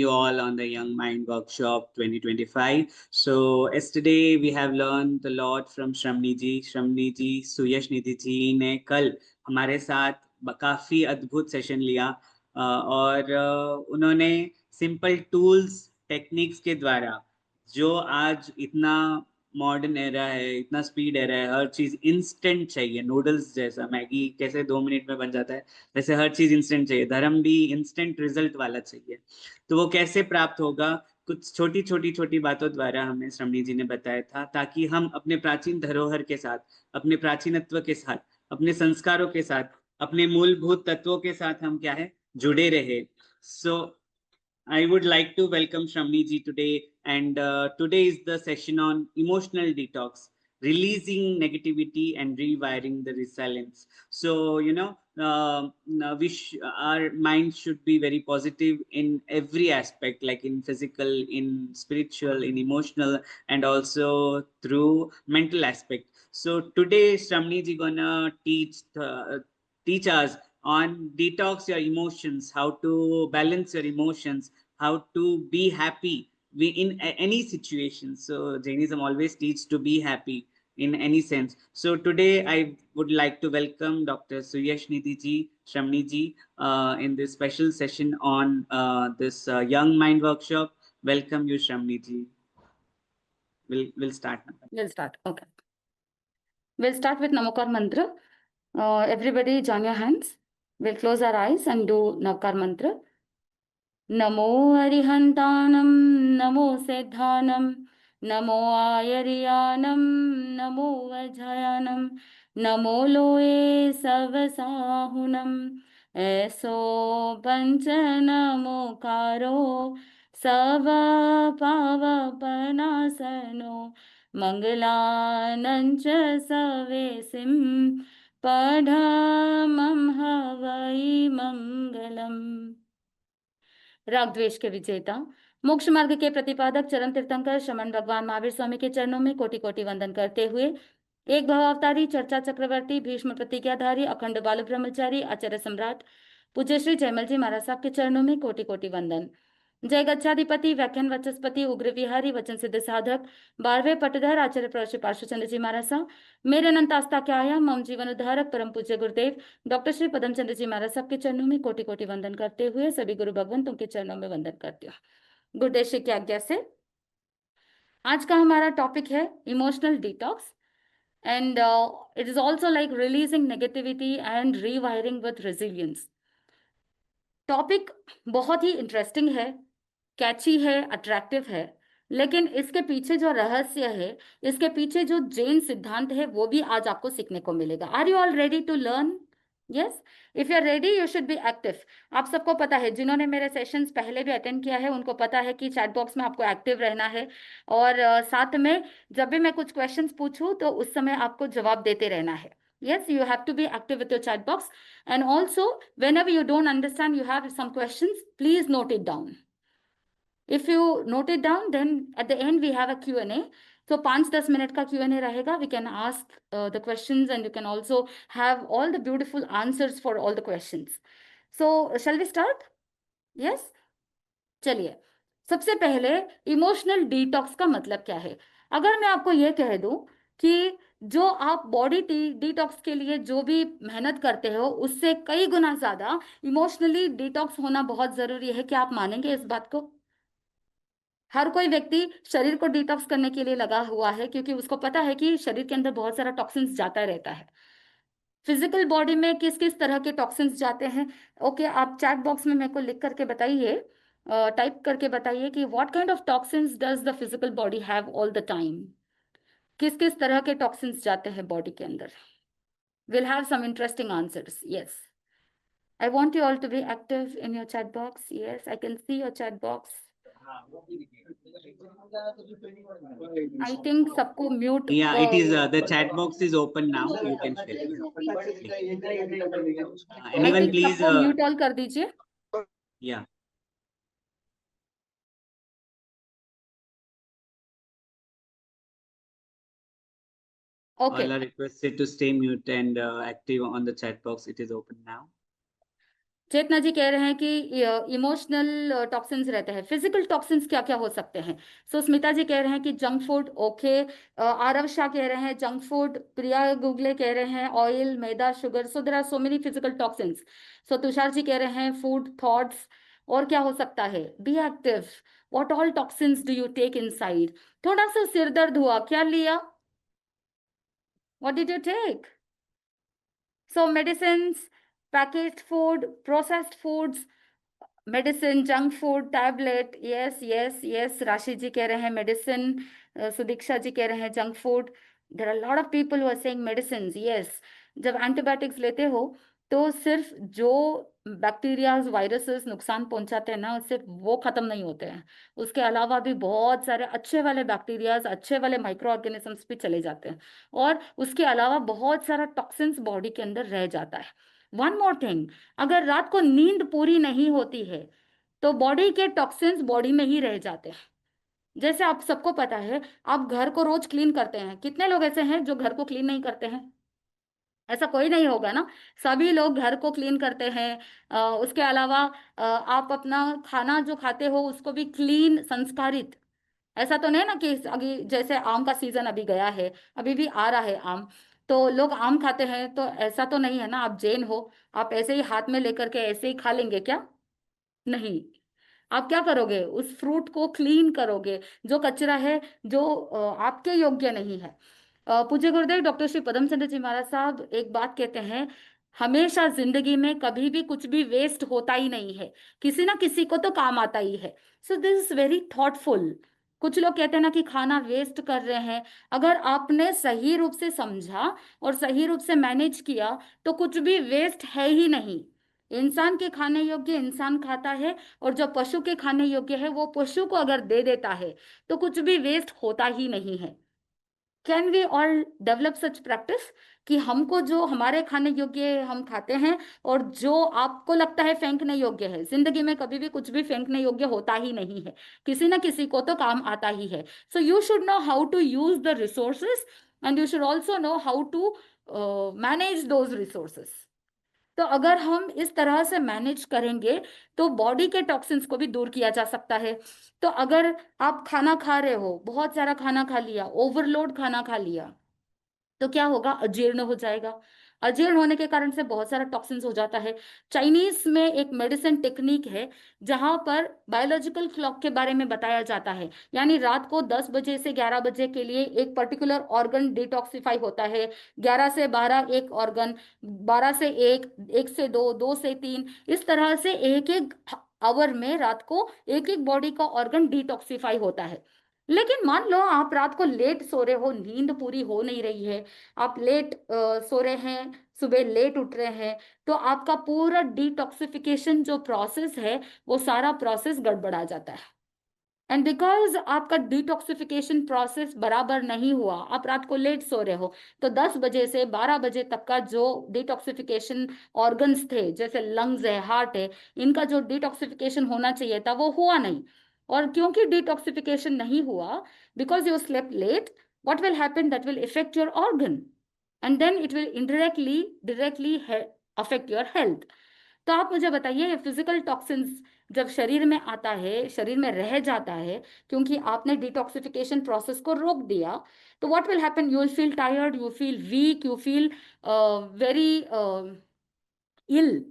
you all on the Young Mind Workshop 2025. So yesterday we have learned a lot from Shramni ji. Shramni ji, सुयश निधि जी ने कल हमारे साथ काफी अद्भुत session लिया और उन्होंने सिंपल टूल्स टेक्निक्स के द्वारा जो आज इतना मॉडर्न एरा है, इतना स्पीड एरा है, हर चीज इंस्टेंट चाहिए, नूडल्स जैसा मैगी कैसे 2 मिनट में बन जाता है वैसे हर चीज इंस्टेंट चाहिए, धर्म भी इंस्टेंट रिजल्ट वाला चाहिए। तो वो कैसे प्राप्त होगा, कुछ छोटी छोटी छोटी बातों द्वारा हमें श्रमणी जी ने बताया था, ताकि हम अपने प्राचीन धरोहर के साथ, अपने प्राचीनत्व के साथ, अपने संस्कारों के साथ, अपने मूलभूत तत्वों के साथ हम क्या है जुड़े रहे। सो I would like to welcome Shramni ji today, and today is the session on emotional detox, releasing negativity and rewiring the resilience. So, our mind should be very positive in every aspect, like in physical, in spiritual, in emotional, and also through mental aspect. So today, Shramni ji gonna teach us on detox your emotions, how to balance your emotions, how to be happy in any situation. So Jainism always teaches to be happy in any sense. So today I would like to welcome Dr. Suyash Nidhi ji, Shramni ji in this special session on this Young Mind Workshop. Welcome you, Shramni ji. We'll start now. We'll start. Okay. We'll start with Namakar Mantra. Everybody join your hands. We'll close our eyes and do Namakar Mantra. नमो अरिहंतानम नमो सेद्धानम नमो आयरियानम नमो वज्रयानम नमो लोए सवसाहुनम ऐसो पंच नमोकारो सव पावपनासनो मंगलानंच सवेसिम पढ़मं हवै मंगलम। राग द्वेष के विजेता, मोक्ष मार्ग के प्रतिपादक चरण तीर्थंकर श्रमण भगवान महावीर स्वामी के चरणों में कोटि कोटि वंदन करते हुए एक भवावतारी, चर्चा चक्रवर्ती, भीष्म प्रतिज्ञाधारी, अखंड बाल ब्रह्मचारी, आचार्य सम्राट पूज्य श्री जयमल जी महाराज साहब के चरणों में कोटि कोटि वंदन। जय गच्छाधिपति, व्याख्यान वचस्पति, उग्र विहारी, वचन सिद्ध साधक, 12वें पटधर आचार्य प्रवश्य पार्श्वचंद्र जी महाराज साहब, मेरे अनंत आस्था क्या आया, मम जीवन उद्धारक परम पूज्य गुरुदेव डॉक्टर श्री पदम चंद्र जी महाराज साहब के चरणों में कोटि कोटि वंदन करते हुए सभी गुरु भगवान तुम के चरणों में वंदन करते हो। गुरुदेव श्री की आज्ञा से आज का हमारा टॉपिक है emotional detox and it is also like releasing negativity and rewiring with resilience. Topic बहुत ही इंटरेस्टिंग है, कैची है, अट्रैक्टिव है, लेकिन इसके पीछे जो रहस्य है, इसके पीछे जो जैन सिद्धांत है, वो भी आज आपको सीखने को मिलेगा। Are you all ready to learn? Yes, if you are ready you should be active. आप सबको पता है, जिन्होंने मेरे सेशंस पहले भी अटेंड किया है उनको पता है कि चैट बॉक्स में आपको एक्टिव रहना है और साथ में जब भी मैं कुछ क्वेश्चंस पूछूं तो उस समय आपको जवाब देते रहना है। Yes, you have to be active with your chat box, and also whenever you don't understand, you have some questions, please note it down. If you note it down, then at the end we have a Q&A. So 5-10 minute का Q&A रहेगा. We can ask the questions and you can also have all the beautiful answers for all the questions. So shall we start? Yes? चलिए, सबसे पहले emotional detox का मतलब क्या है। अगर मैं आपको ये कह दूं कि जो आप बॉडी डिटॉक्स के लिए जो भी मेहनत करते हो उससे कई गुना ज्यादा इमोशनली डिटॉक्स होना बहुत जरूरी है, क्या आप मानेंगे इस बात को? हर कोई व्यक्ति शरीर को डिटॉक्स करने के लिए लगा हुआ है क्योंकि उसको पता है कि शरीर के अंदर बहुत सारा टॉक्सिन्स जाता रहता है। फिजिकल बॉडी में किस किस तरह के टॉक्सिन्स जाते हैं, ओके, आप चैट बॉक्स में मेरे को लिख करके बताइए, टाइप करके बताइए कि what kind of toxins does the physical body have all the time. किस किस तरह के टॉक्सिन्स जाते हैं बॉडी के अंदर। Will have some interesting answers. Yes, I want you all to be active in your chat box. Yes, I can see your chat box. I think सबको mute. Yeah, it is the chat box is open now. You can fill it. Anyone please सबको mute all कर दीजिए। Yeah. Okay. All are requested to stay mute and active on the chat box. It is open now. चेतना जी कह रहे हैं कि emotional toxins रहते हैं। Physical toxins क्या क्या हो सकते हैं? सो स्मिता जी कह रहे हैं कि junk food. Okay, Aarav Shah कह रहे हैं जंक फूड। प्रिया गुगले कह रहे हैं oil, maida, sugar. So there are so many physical toxins. So Tushar ji कह रहे हैं फूड, थॉट्स। और क्या हो सकता है? Be active. What all toxins do you take inside? थोड़ा सा सिर दर्द हुआ, क्या लिया? What did you take? So medicines, packaged food, processed foods, medicine, junk food, tablet. Yes yes yes, Rashi ji कह रहे हैं मेडिसिन। सुदीक्षा जी कह रहे हैं junk food. There are lot of people who are saying medicine. Yes, जब एंटीबायोटिक्स लेते हो तो सिर्फ जो बैक्टीरियाज, वायरसेस नुकसान पहुंचाते हैं ना, सिर्फ वो खत्म नहीं होते हैं। उसके अलावा भी बहुत सारे अच्छे वाले बैक्टीरियाज, अच्छे वाले माइक्रो ऑर्गेनिजम्स भी चले जाते हैं। और उसके अलावा बहुत सारा टॉक्सिन्स बॉडी के अंदर रह जाता है। वन मोर थिंग, अगर रात को नींद पूरी नहीं होती है तो बॉडी के टॉक्सिन्स बॉडी में ही रह जाते हैं। जैसे आप सबको पता है, आप घर को रोज क्लीन करते हैं। कितने लोग ऐसे हैं जो घर को क्लीन नहीं करते हैं? ऐसा कोई नहीं होगा ना, सभी लोग घर को क्लीन करते हैं। उसके अलावा आप अपना खाना जो खाते हो उसको भी क्लीन, संस्कारित। ऐसा तो नहीं ना कि अभी जैसे आम का सीजन अभी गया है, अभी भी आ रहा है आम, तो लोग आम खाते हैं, तो ऐसा तो नहीं है ना आप जैन हो, आप ऐसे ही हाथ में लेकर के ऐसे ही खा लेंगे क्या? नहीं। आप क्या करोगे? उस फ्रूट को क्लीन करोगे, जो कचरा है, जो आपके योग्य नहीं है। पूज्य गुरुदेव डॉक्टर श्री पदम चंद्र जी महाराज साहब एक बात कहते हैं, हमेशा जिंदगी में कभी भी कुछ भी वेस्ट होता ही नहीं है, किसी ना किसी को तो काम आता ही है। सो दिस इज वेरी थॉटफुल। कुछ लोग कहते हैं ना कि खाना वेस्ट कर रहे हैं। अगर आपने सही रूप से समझा और सही रूप से मैनेज किया तो कुछ भी वेस्ट है ही नहीं। इंसान के खाने योग्य इंसान खाता है, और जो पशु के खाने योग्य है वो पशु को अगर दे देता है, तो कुछ भी वेस्ट होता ही नहीं है। Can we all develop such practice कि हमको जो हमारे खाने योग्य हम खाते हैं, और जो आपको लगता है फेंकने योग्य है? जिंदगी में कभी भी कुछ भी फेंकने योग्य होता ही नहीं है, किसी ना किसी को तो काम आता ही है। So you should know how to use the resources, and you should also know how to manage those resources. तो अगर हम इस तरह से मैनेज करेंगे तो बॉडी के टॉक्सिन्स को भी दूर किया जा सकता है। तो अगर आप खाना खा रहे हो, बहुत सारा खाना खा लिया, ओवरलोड खाना खा लिया, तो क्या होगा? अजीर्ण हो जाएगा। अजीर्ण होने के कारण से बहुत सारा टॉक्सिन्स हो जाता है। चाइनीज में एक मेडिसिन टेक्निक है जहां पर बायोलॉजिकल क्लॉक के बारे में बताया जाता है, यानी रात को 10 बजे से 11 बजे के लिए एक पर्टिकुलर ऑर्गन डिटॉक्सिफाई होता है, 11 से 12 एक ऑर्गन, 12 से 1, 1 से 2, 2 से 3, इस तरह से एक एक आवर में रात को एक एक बॉडी का ऑर्गन डिटॉक्सिफाई होता है। लेकिन मान लो आप रात को लेट सो रहे हो, नींद पूरी हो नहीं रही है, आप लेट सो रहे हैं, सुबह लेट उठ रहे हैं, तो आपका पूरा डिटॉक्सिफिकेशन जो प्रोसेस है वो सारा प्रोसेस गड़बड़ा जाता है। एंड बिकॉज आपका डिटॉक्सिफिकेशन प्रोसेस बराबर नहीं हुआ, आप रात को लेट सो रहे हो, तो 10 बजे से 12 बजे तक का जो डिटॉक्सिफिकेशन ऑर्गन्स थे, जैसे लंग्स है, हार्ट है, इनका जो डिटॉक्सिफिकेशन होना चाहिए था वो हुआ नहीं। और क्योंकि डिटॉक्सिफिकेशन नहीं हुआ, because you slept late, what will happen? That will affect your organ, and then it will indirectly directly affect your health. तो आप मुझे बताइए, फिजिकल टॉक्सिन्स जब शरीर में आता है, शरीर में रह जाता है, क्योंकि आपने डिटॉक्सिफिकेशन प्रोसेस को रोक दिया, तो what will happen? You will feel tired, you feel weak, you feel very ill,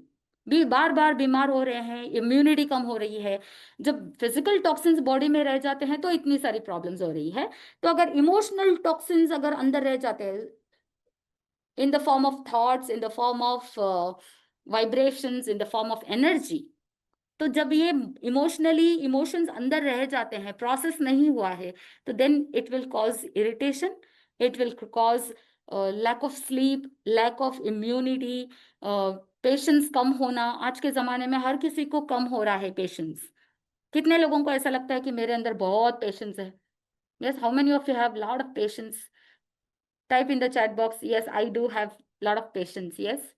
भी बार बार बीमार हो रहे हैं, इम्यूनिटी कम हो रही है। जब फिजिकल टॉक्सिन्स बॉडी में रह जाते हैं तो इतनी सारी प्रॉब्लम्स हो रही है। तो अगर इमोशनल टॉक्सिन्स अगर अंदर रह जाते हैं, in the form of thoughts, in the form of vibrations, in the form of energy, तो जब ये इमोशनली इमोशंस अंदर रह जाते हैं, प्रोसेस नहीं हुआ है, तो then it will cause irritation, it will cause lack of sleep, lack of immunity, patience कम होना। आज के जमाने में हर किसी को कम हो रहा है पेशेंस। कितने लोगों को ऐसा लगता है कि मेरे अंदर बहुत पेशेंस है? Yes, how many of you have lot of patience? Type in the chat box, yes I do have lot of patience. Yes,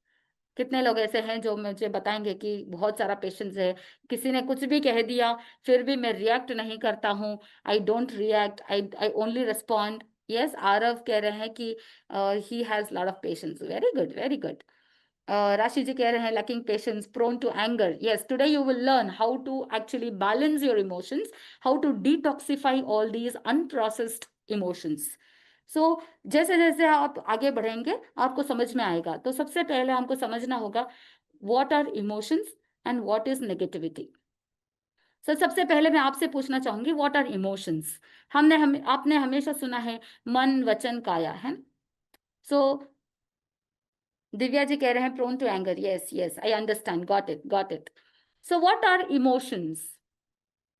कितने लोग ऐसे हैं जो मुझे बताएंगे कि बहुत सारा पेशेंस है? किसी ने कुछ भी कह दिया फिर भी मैं रिएक्ट नहीं करता हूँ, I don't react, I only respond. Yes, Aarav कह रहे हैं कि he has lot of patience. Very good, very good. राशि जी कह रहे हैं lacking patience, prone to anger. Yes, today you will learn how to actually balance your emotions, how to detoxify all these unprocessed emotions. So जैसे जैसे आप आगे बढ़ेंगे आपको समझ में आएगा. तो सबसे पहले हमको समझना होगा what are emotions and what is negativity. So सबसे पहले मैं आपसे पूछना चाहूंगी what are emotions. आपने हमेशा सुना है मन वचन काया, है. So दिव्या जी कह रहे हैं prone to anger. Yes yes, I understand, got it got it. So what are emotions?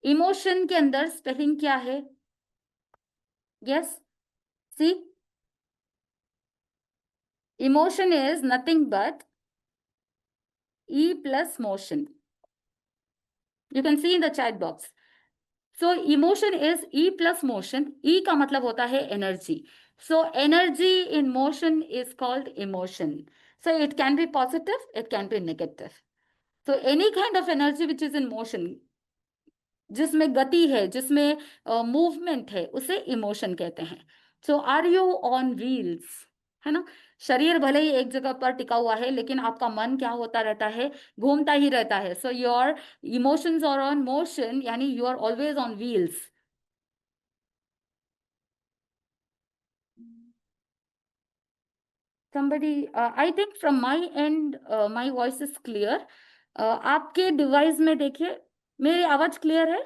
Emotion के अंदर स्पेलिंग क्या है? Yes, see, emotion is nothing but E plus motion. You can see in the chat box. So emotion is E plus motion. E का मतलब होता है energy. So energy in motion is called emotion. So it can be positive, it can be negative. So any kind of energy which is in motion, जिसमें गति है, जिसमें movement है, उसे इमोशन कहते हैं. सो आर यू ऑन व्हील्स, है ना. शरीर भले ही एक जगह पर टिका हुआ है लेकिन आपका मन क्या होता रहता है, घूमता ही रहता है. So your emotions are on motion, यानी you are always on wheels. somebody I think from my end my voice is clear. आपके डिवाइस में देखिए मेरी आवाज क्लियर है?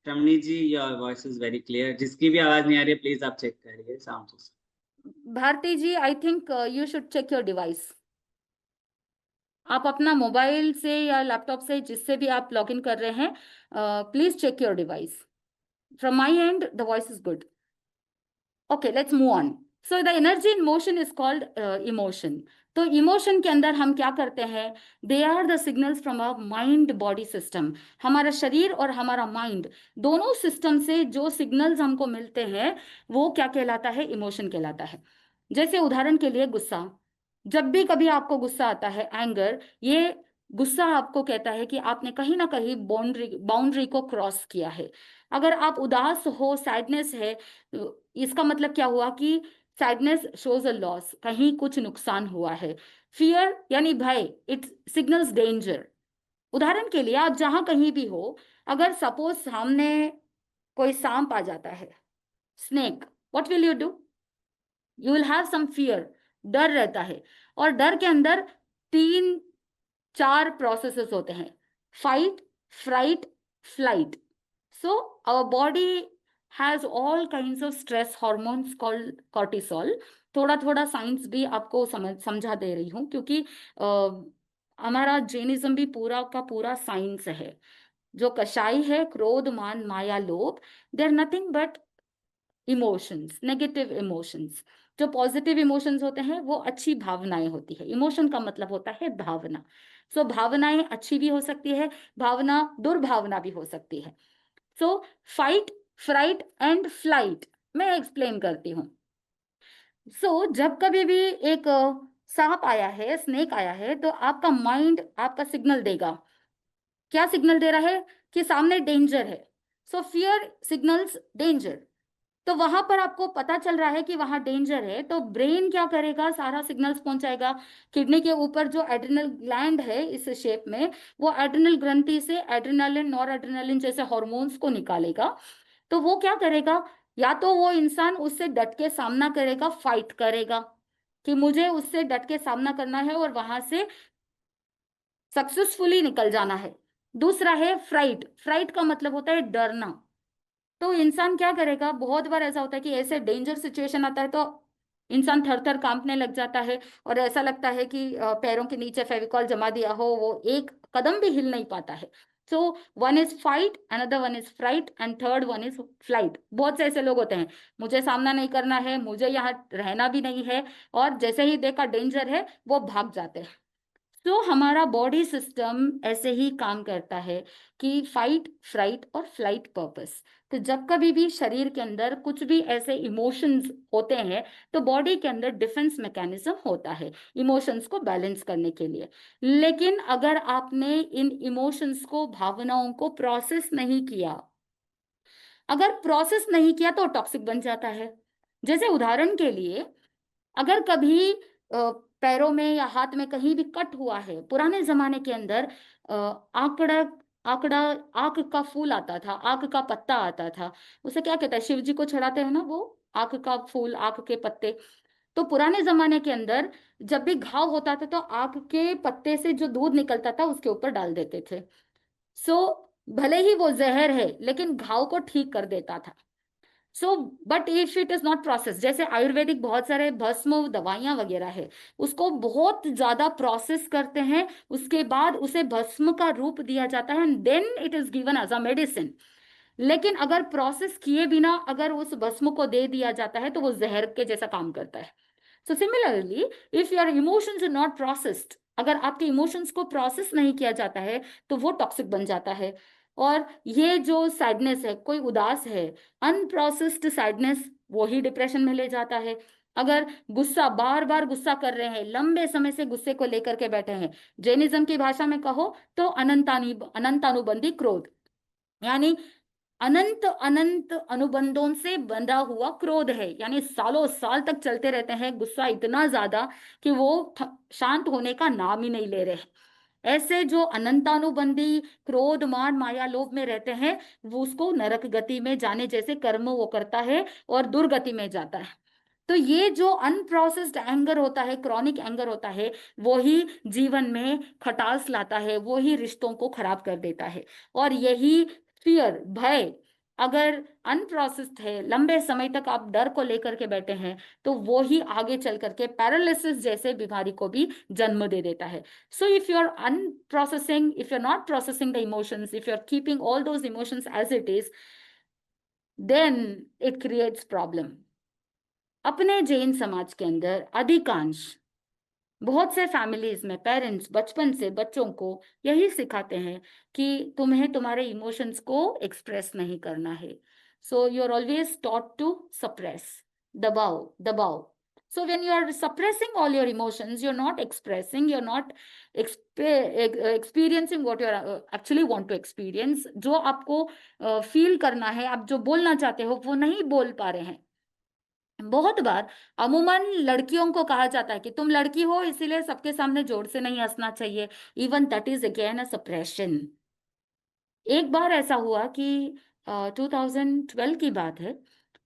Ramani ji, your voice is very clear. जिसकी भी आवाज नहीं आ रही है प्लीज आप चेक करिए sound system. Bharti ji, I think you should check your device. आप अपना मोबाइल से या लैपटॉप से जिससे भी आप लॉग इन कर रहे हैं, please check your device. From my end the voice is good. Okay, let's move on. So the energy in motion is called emotion. तो इमोशन के अंदर हम क्या करते हैं? They are the signals from a mind body system. हमारा शरीर और हमारा माइंड दोनों सिस्टम से जो सिग्नल्स हमको मिलते हैं वो क्या कहलाता है? इमोशन कहलाता है. जैसे उदाहरण के लिए गुस्सा. जब भी कभी आपको गुस्सा आता है, एंगर, ये गुस्सा आपको कहता है कि आपने कहीं ना कहीं बाउंड्री को क्रॉस किया है. अगर आप उदास हो, सैडनेस है, इसका मतलब क्या हुआ कि सैडनेस शोज अ लॉस, कहीं कुछ नुकसान हुआ है. फियर यानी भय, इट सिग्नल्स डेंजर. उदाहरण के लिए आप जहां कहीं भी हो, अगर सपोज सामने कोई सांप आ जाता है, snake, what will you do? You will have some fear, डर रहता है. और डर के अंदर 3-4 प्रोसेसेस होते हैं: fight, fright, flight. So our body has all kinds of stress hormones called cortisol. थोड़ा थोड़ा साइंस भी आपको समझा दे रही हूँ क्योंकि हमारा जैनिज्म भी पूरा का पूरा साइंस है. जो कषाय है, क्रोध, मान, माया, लोभ, they are nothing but emotions, negative emotions. जो पॉजिटिव इमोशंस होते हैं वो अच्छी भावनाएं होती है. इमोशन का मतलब होता है भावना. सो भावनाएं अच्छी भी हो सकती है, भावना दुर्भावना भी हो सकती है. सो फाइट, फ्राइट एंड फ्लाइट मैं एक्सप्लेन करती हूँ. सो जब कभी भी एक सांप आया है, स्नेक आया है, तो आपका माइंड आपका सिग्नल देगा. क्या सिग्नल दे रहा है? कि सामने डेंजर है. सो फियर सिग्नल्स डेंजर. तो वहां पर आपको पता चल रहा है कि वहां डेंजर है, तो ब्रेन क्या करेगा? सारा सिग्नल्स पहुंचाएगा. किडनी के ऊपर जो एड्रिनल ग्लैंड है इस शेप में, वो एड्रिनल ग्रंथि से एड्रिनलिन, नॉर एड्रिनलिन जैसे हार्मोन्स को निकालेगा. तो वो क्या करेगा? या तो वो इंसान उससे डट के सामना करेगा, फाइट करेगा कि मुझे उससे डट के सामना करना है और वहां से सक्सेसफुली निकल जाना है. दूसरा है फ्राइट. फ्राइट का मतलब होता है डरना. तो इंसान क्या करेगा? बहुत बार ऐसा होता है कि ऐसे डेंजर सिचुएशन आता है तो इंसान थर थर कांपने लग जाता है और ऐसा लगता है कि पैरों के नीचे फेविकॉल जमा दिया हो, वो एक कदम भी हिल नहीं पाता है. So one is fight, another one is fright and third one is flight. बहुत से ऐसे लोग होते हैं, मुझे सामना नहीं करना है, मुझे यहाँ रहना भी नहीं है, और जैसे ही देखा डेंजर है वो भाग जाते हैं. तो हमारा बॉडी सिस्टम ऐसे ही काम करता है कि फाइट, फ्राइट और फ्लाइट पर्पस. तो जब कभी भी शरीर के अंदर कुछ भी ऐसे इमोशंस होते हैं तो बॉडी के अंदर डिफेंस मैकेनिज्म होता है इमोशंस को बैलेंस करने के लिए. लेकिन अगर आपने इन इमोशंस को, भावनाओं को प्रोसेस नहीं किया, अगर प्रोसेस नहीं किया तो टॉक्सिक बन जाता है. जैसे उदाहरण के लिए, अगर कभी पैरों में या हाथ में कहीं भी कट हुआ है, पुराने जमाने के अंदर आंकड़ा आंकड़ा आंख का फूल आता था, आंख का पत्ता आता था, उसे क्या कहता है, शिव जी को चढ़ाते हैं ना वो आंख का फूल, आंख के पत्ते। तो पुराने जमाने के अंदर जब भी घाव होता था तो आंख के पत्ते से जो दूध निकलता था उसके ऊपर डाल देते थे। सो भले ही वो जहर है लेकिन घाव को ठीक कर देता था। So but if it is not process, जैसे आयुर्वेदिक बहुत सारे भस्म दवाइयां वगैरह है, उसको बहुत ज्यादा प्रोसेस करते हैं, उसके बाद उसे भस्म का रूप दिया जाता है, then it is given as a medicine. लेकिन अगर प्रोसेस किए बिना अगर उस भस्म को दे दिया जाता है तो वो जहर के जैसा काम करता है। So similarly if your emotions are not processed, अगर आपके इमोशंस को प्रोसेस नहीं किया जाता है तो वो टॉक्सिक बन जाता है। और ये जो सैडनेस है, कोई उदास है, अनप्रोसेस्ड सैडनेस, वो ही डिप्रेशन में ले जाता है। अगर गुस्सा, बार बार गुस्सा कर रहे हैं, लंबे समय से गुस्से को लेकर के बैठे हैं, जैनिज्म की भाषा में कहो तो अनंतानुबंधी क्रोध, यानी अनंत अनंत अनुबंधों से बंधा हुआ क्रोध है, यानी सालों साल तक चलते रहते हैं, गुस्सा इतना ज्यादा कि वो शांत होने का नाम ही नहीं ले रहे। ऐसे जो अनंतानुबंधी क्रोध मान माया लोभ में रहते हैं, वो उसको नरक गति में जाने जैसे कर्म वो करता है और दुर्गति में जाता है। तो ये जो अनप्रोसेस्ड एंगर होता है, क्रॉनिक एंगर होता है, वो ही जीवन में खटास लाता है, वो ही रिश्तों को खराब कर देता है। और यही फियर, भय, अगर अनप्रोसेस्ड है, लंबे समय तक आप डर को लेकर के बैठे हैं, तो वो ही आगे चल करके पैरालिसिस जैसे बीमारी को भी जन्म दे देता है। So if you're unprocessing, if you're not processing the emotions, if you're keeping all those emotions as it is, then it creates problem. अपने जैन समाज के अंदर अधिकांश, बहुत से फैमिलीज में पेरेंट्स बचपन से बच्चों को यही सिखाते हैं कि तुम्हें तुम्हारे इमोशंस को एक्सप्रेस नहीं करना है। So you are always taught to suppress, दबाओ दबाओ। So when you are suppressing all your emotions, you're not expressing, you're not experiencing what you actually want to experience. जो आपको फील करना है, आप जो बोलना चाहते हो वो नहीं बोल पा रहे हैं। बहुत बार अमूमन लड़कियों को कहा जाता है कि तुम लड़की हो इसीलिए सबके सामने जोर से नहीं हंसना चाहिए। Even that is again a suppression. एक बार ऐसा हुआ कि 2012 की बात है,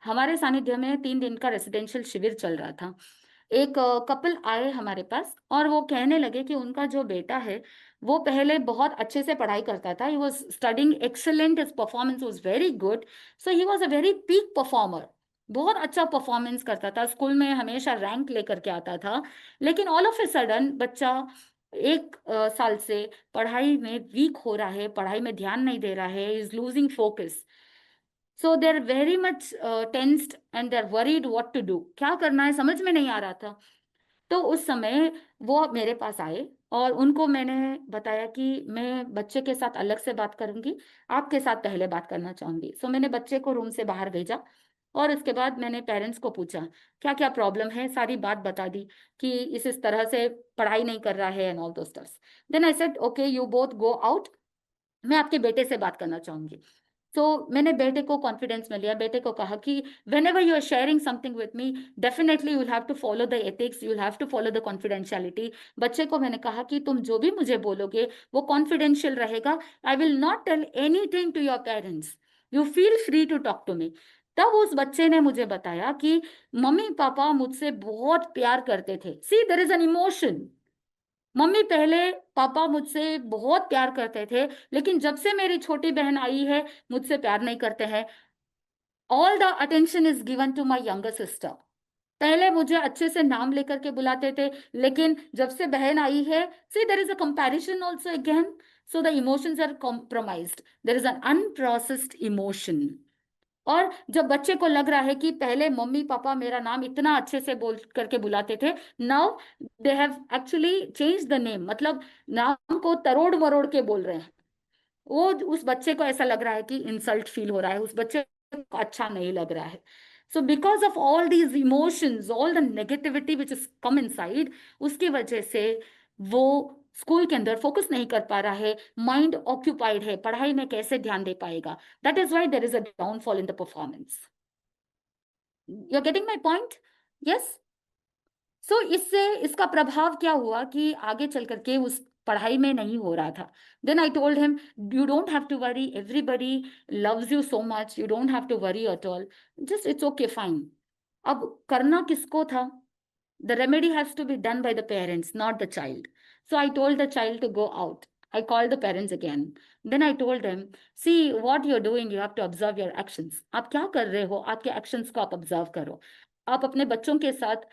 हमारे सानिध्य में 3 दिन का रेसिडेंशियल शिविर चल रहा था। एक कपल आए हमारे पास और वो कहने लगे कि उनका जो बेटा है वो पहले बहुत अच्छे से पढ़ाई करता था, he was studying excellent, his performance was very good, so he was a very peak performer, बहुत अच्छा परफॉर्मेंस करता था, स्कूल में हमेशा रैंक लेकर के आता था। लेकिन ऑल ऑफ ए सडन बच्चा 1 साल से पढ़ाई में वीक हो रहा है, पढ़ाई में ध्यान नहीं दे रहा है, is losing focus. So they are very much tensed and they are worried what to do, क्या करना है समझ में नहीं आ रहा था। तो उस समय वो मेरे पास आए और उनको मैंने बताया कि मैं बच्चे के साथ अलग से बात करूंगी, आपके साथ पहले बात करना चाहूंगी। सो मैंने बच्चे को रूम से बाहर भेजा और उसके बाद मैंने पेरेंट्स को पूछा क्या क्या प्रॉब्लम है, सारी बात बता दी कि इस तरह से पढ़ाई नहीं कर रहा है and all those stuffs. Then I said okay you both go out, मैं आपके बेटे से बात करना चाहूंगी। तो मैंने बेटे को कॉन्फिडेंस में लिया, बेटे को कहा कि whenever you are sharing something with me, definitely you will have to follow the ethics, you will have to follow the confidentiality। बच्चे को मैंने कहा कि तुम जो भी मुझे बोलोगे वो कॉन्फिडेंशियल रहेगा, I will not tell anything to your parents, you feel free to talk to me। तब उस बच्चे ने मुझे बताया कि मम्मी पापा मुझसे बहुत प्यार करते थे। See, there is an emotion। Mummy पहले पापा मुझसे बहुत प्यार करते थे लेकिन जब से मेरी छोटी बहन आई है मुझसे प्यार नहीं करते हैं। All the attention is given to my younger sister. पहले मुझे अच्छे से नाम लेकर के बुलाते थे लेकिन जब से बहन आई है, see there is a comparison also again. So the emotions are compromised, there is an unprocessed emotion. और जब बच्चे को लग रहा है कि पहले मम्मी पापा मेरा नाम इतना अच्छे से बोल करके बुलाते थे, now they have actually change the name, मतलब नाम को तरोड़ मरोड़ के बोल रहे हैं। वो उस बच्चे को ऐसा लग रहा है कि इंसल्ट फील हो रहा है, उस बच्चे को अच्छा नहीं लग रहा है। So because of all these emotions, all the negativity which is come inside, उसकी वजह से वो स्कूल के अंदर फोकस नहीं कर पा रहा है, माइंड ऑक्यूपाइड है, पढ़ाई में कैसे ध्यान दे पाएगा। That is why there is a downfall in the performance. You are getting my point? Yes. So इससे इसका प्रभाव क्या हुआ कि आगे चल करके उस पढ़ाई में नहीं हो रहा था. Then I told him, you don't have to worry, everybody loves you so much, you don't have to worry at all, just it's okay fine. अब करना किसको था? The remedy has to be done by the parents, not the child. So I told the child to go out. I called the parents again. Then I told them, see what you're doing, you have to observe your actions. आप क्या कर रहे हो? आपके actions को आप observe करो. आप अपने बच्चों के साथ,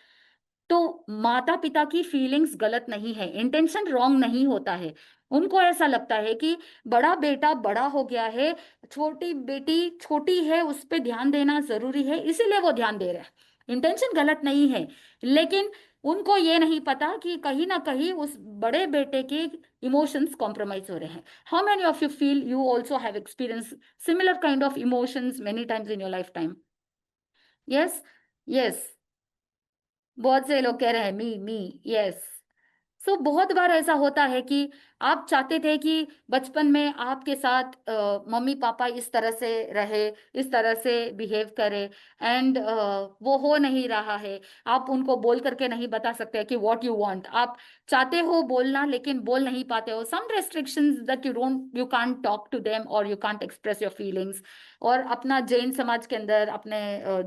तो माता पिता की फीलिंग्स गलत नहीं है, इंटेंशन रॉन्ग नहीं होता है. उनको ऐसा लगता है कि बड़ा बेटा बड़ा हो गया है, छोटी बेटी छोटी है, उस पर ध्यान देना जरूरी है, इसीलिए वो ध्यान दे रहे हैं. इंटेंशन गलत नहीं है, लेकिन उनको ये नहीं पता कि कहीं ना कहीं उस बड़े बेटे के इमोशंस कॉम्प्रोमाइज हो रहे हैं. How many of you feel you also have experience similar kind of emotions many times in your life time? Yes, yes, बहुत से लोग कह रहे हैं मी यस. सो बहुत बार ऐसा होता है कि आप चाहते थे कि बचपन में आपके साथ मम्मी पापा इस तरह से रहे, इस तरह से बिहेव करे, एंड वो हो नहीं रहा है. आप उनको बोल करके नहीं बता सकते कि व्हाट यू वांट. आप चाहते हो बोलना लेकिन बोल नहीं पाते हो. Some restrictions that you can't talk to them और you can't express your feelings. और अपना जैन समाज के अंदर, अपने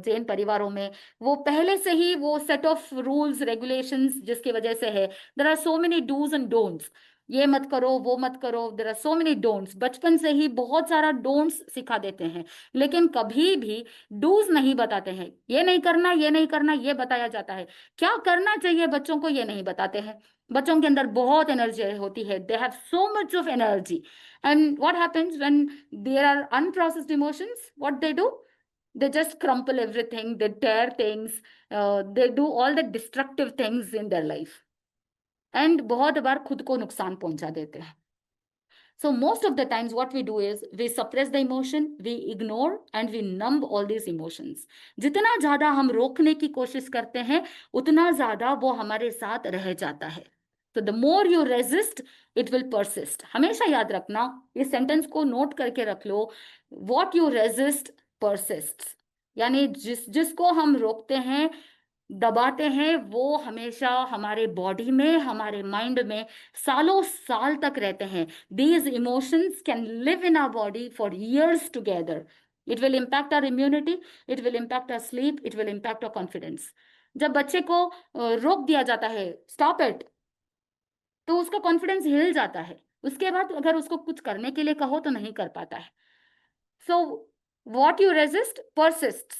जैन परिवारों में वो पहले से ही वो सेट ऑफ रूल्स रेगुलेशंस जिसकी वजह से है, there are so many dos and don'ts. ये मत करो, वो मत करो, there are so many don'ts. बचपन से ही बहुत सारा डोंट्स सिखा देते हैं, लेकिन कभी भी डूज नहीं बताते हैं. ये नहीं करना, ये नहीं करना, ये बताया जाता है. क्या करना चाहिए बच्चों को ये नहीं बताते हैं. बच्चों के अंदर बहुत एनर्जी होती है, they have so much of energy. And what happens when there are unprocessed emotions? What they do? They just crumple everything, they tear things, they do all the destructive things in their life, and बहुत बार खुद को नुकसान पहुंचा देते हैं. So most of the times what we do is we suppress the emotion, we ignore and we numb all these emotions. जितना ज्यादा हम रोकने की कोशिश करते हैं, उतना ज्यादा वो हमारे साथ रह जाता है. So the more you resist, it will persist. हमेशा याद रखना, इस सेंटेंस को नोट करके रख लो. What you resist persists. यानी जिसको हम रोकते हैं, दबाते हैं, वो हमेशा हमारे बॉडी में, हमारे माइंड में सालों साल तक रहते हैं. These emotions can live in our body for years together. It will impact our immunity, it will impact our sleep, it will impact our confidence. जब बच्चे को रोक दिया जाता है, stop it, तो उसका कॉन्फिडेंस हिल जाता है. उसके बाद अगर उसको कुछ करने के लिए कहो तो नहीं कर पाता है. So what you resist persists.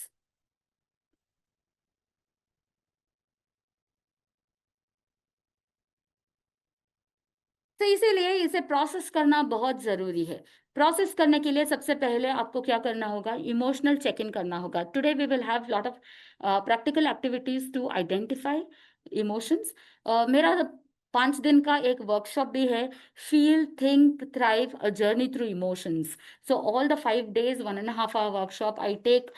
तो इसीलिए इसे प्रोसेस करना बहुत ज़रूरी है. प्रोसेस करने के लिए सबसे पहले आपको क्या करना होगा? इमोशनल चेक इन करना होगा. Today we will have lot of practical activities to identify emotions. मेरा 5 दिन का एक वर्कशॉप भी है, feel think thrive a journey through emotions. So all the 5 days 1.5 hour workshop, I take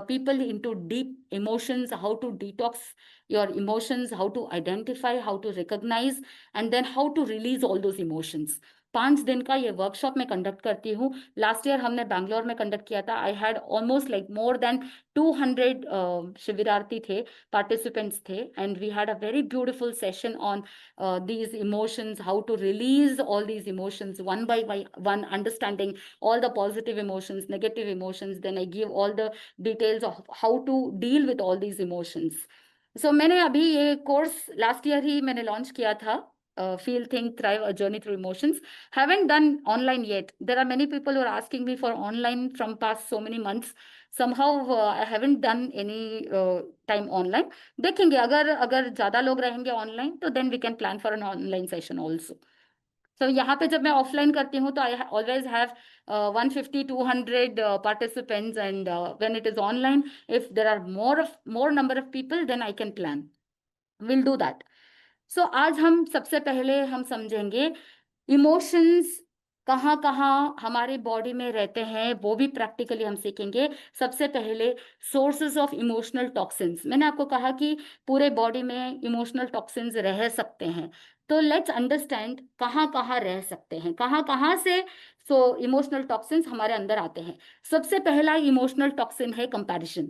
people into deep emotions, how to detox your emotions, how to identify, how to recognize, and then how to release all those emotions. 5 दिन का ये workshop मैं conduct करती हूँ. Last year हमने बैंगलोर में conduct किया था. I had almost like more than 200 शिविरार्थी थे, पार्टिसिपेंट्स थे, and we had a very beautiful session on these emotions, how to release all these emotions one by one, understanding all the positive emotions, negative emotions. Then I give all the details of how to deal with all these emotions. So मैंने अभी ये course last year ही मैंने launch किया था, feel think thrive a journey through emotions. Haven't done online yet. There are many people who are asking me for online from past so many months. Somehow I haven't done any time online. देखेंगे, अगर अगर ज्यादा लोग रहेंगे online तो then we can plan for an online session also. So यहाँ पे जब मैं ऑफलाइन करती हूँ तो I always have 150-200 participants, and when it is online, if there are more number of people, then I can plan. We'll do that. So आज हम सबसे पहले हम समझेंगे इमोशंस कहाँ कहाँ हमारे बॉडी में रहते हैं, वो भी प्रैक्टिकली हम सीखेंगे. सबसे पहले सोर्सेस ऑफ इमोशनल टॉक्सिन्स. मैंने आपको कहा कि पूरे बॉडी में इमोशनल टॉक्सिन्स रह सकते हैं, तो लेट्स अंडरस्टैंड कहाँ कहाँ रह सकते हैं, कहाँ कहाँ से इमोशनल टॉक्सिन्स हमारे अंदर आते हैं. सबसे पहला इमोशनल टॉक्सिन है कंपैरिजन.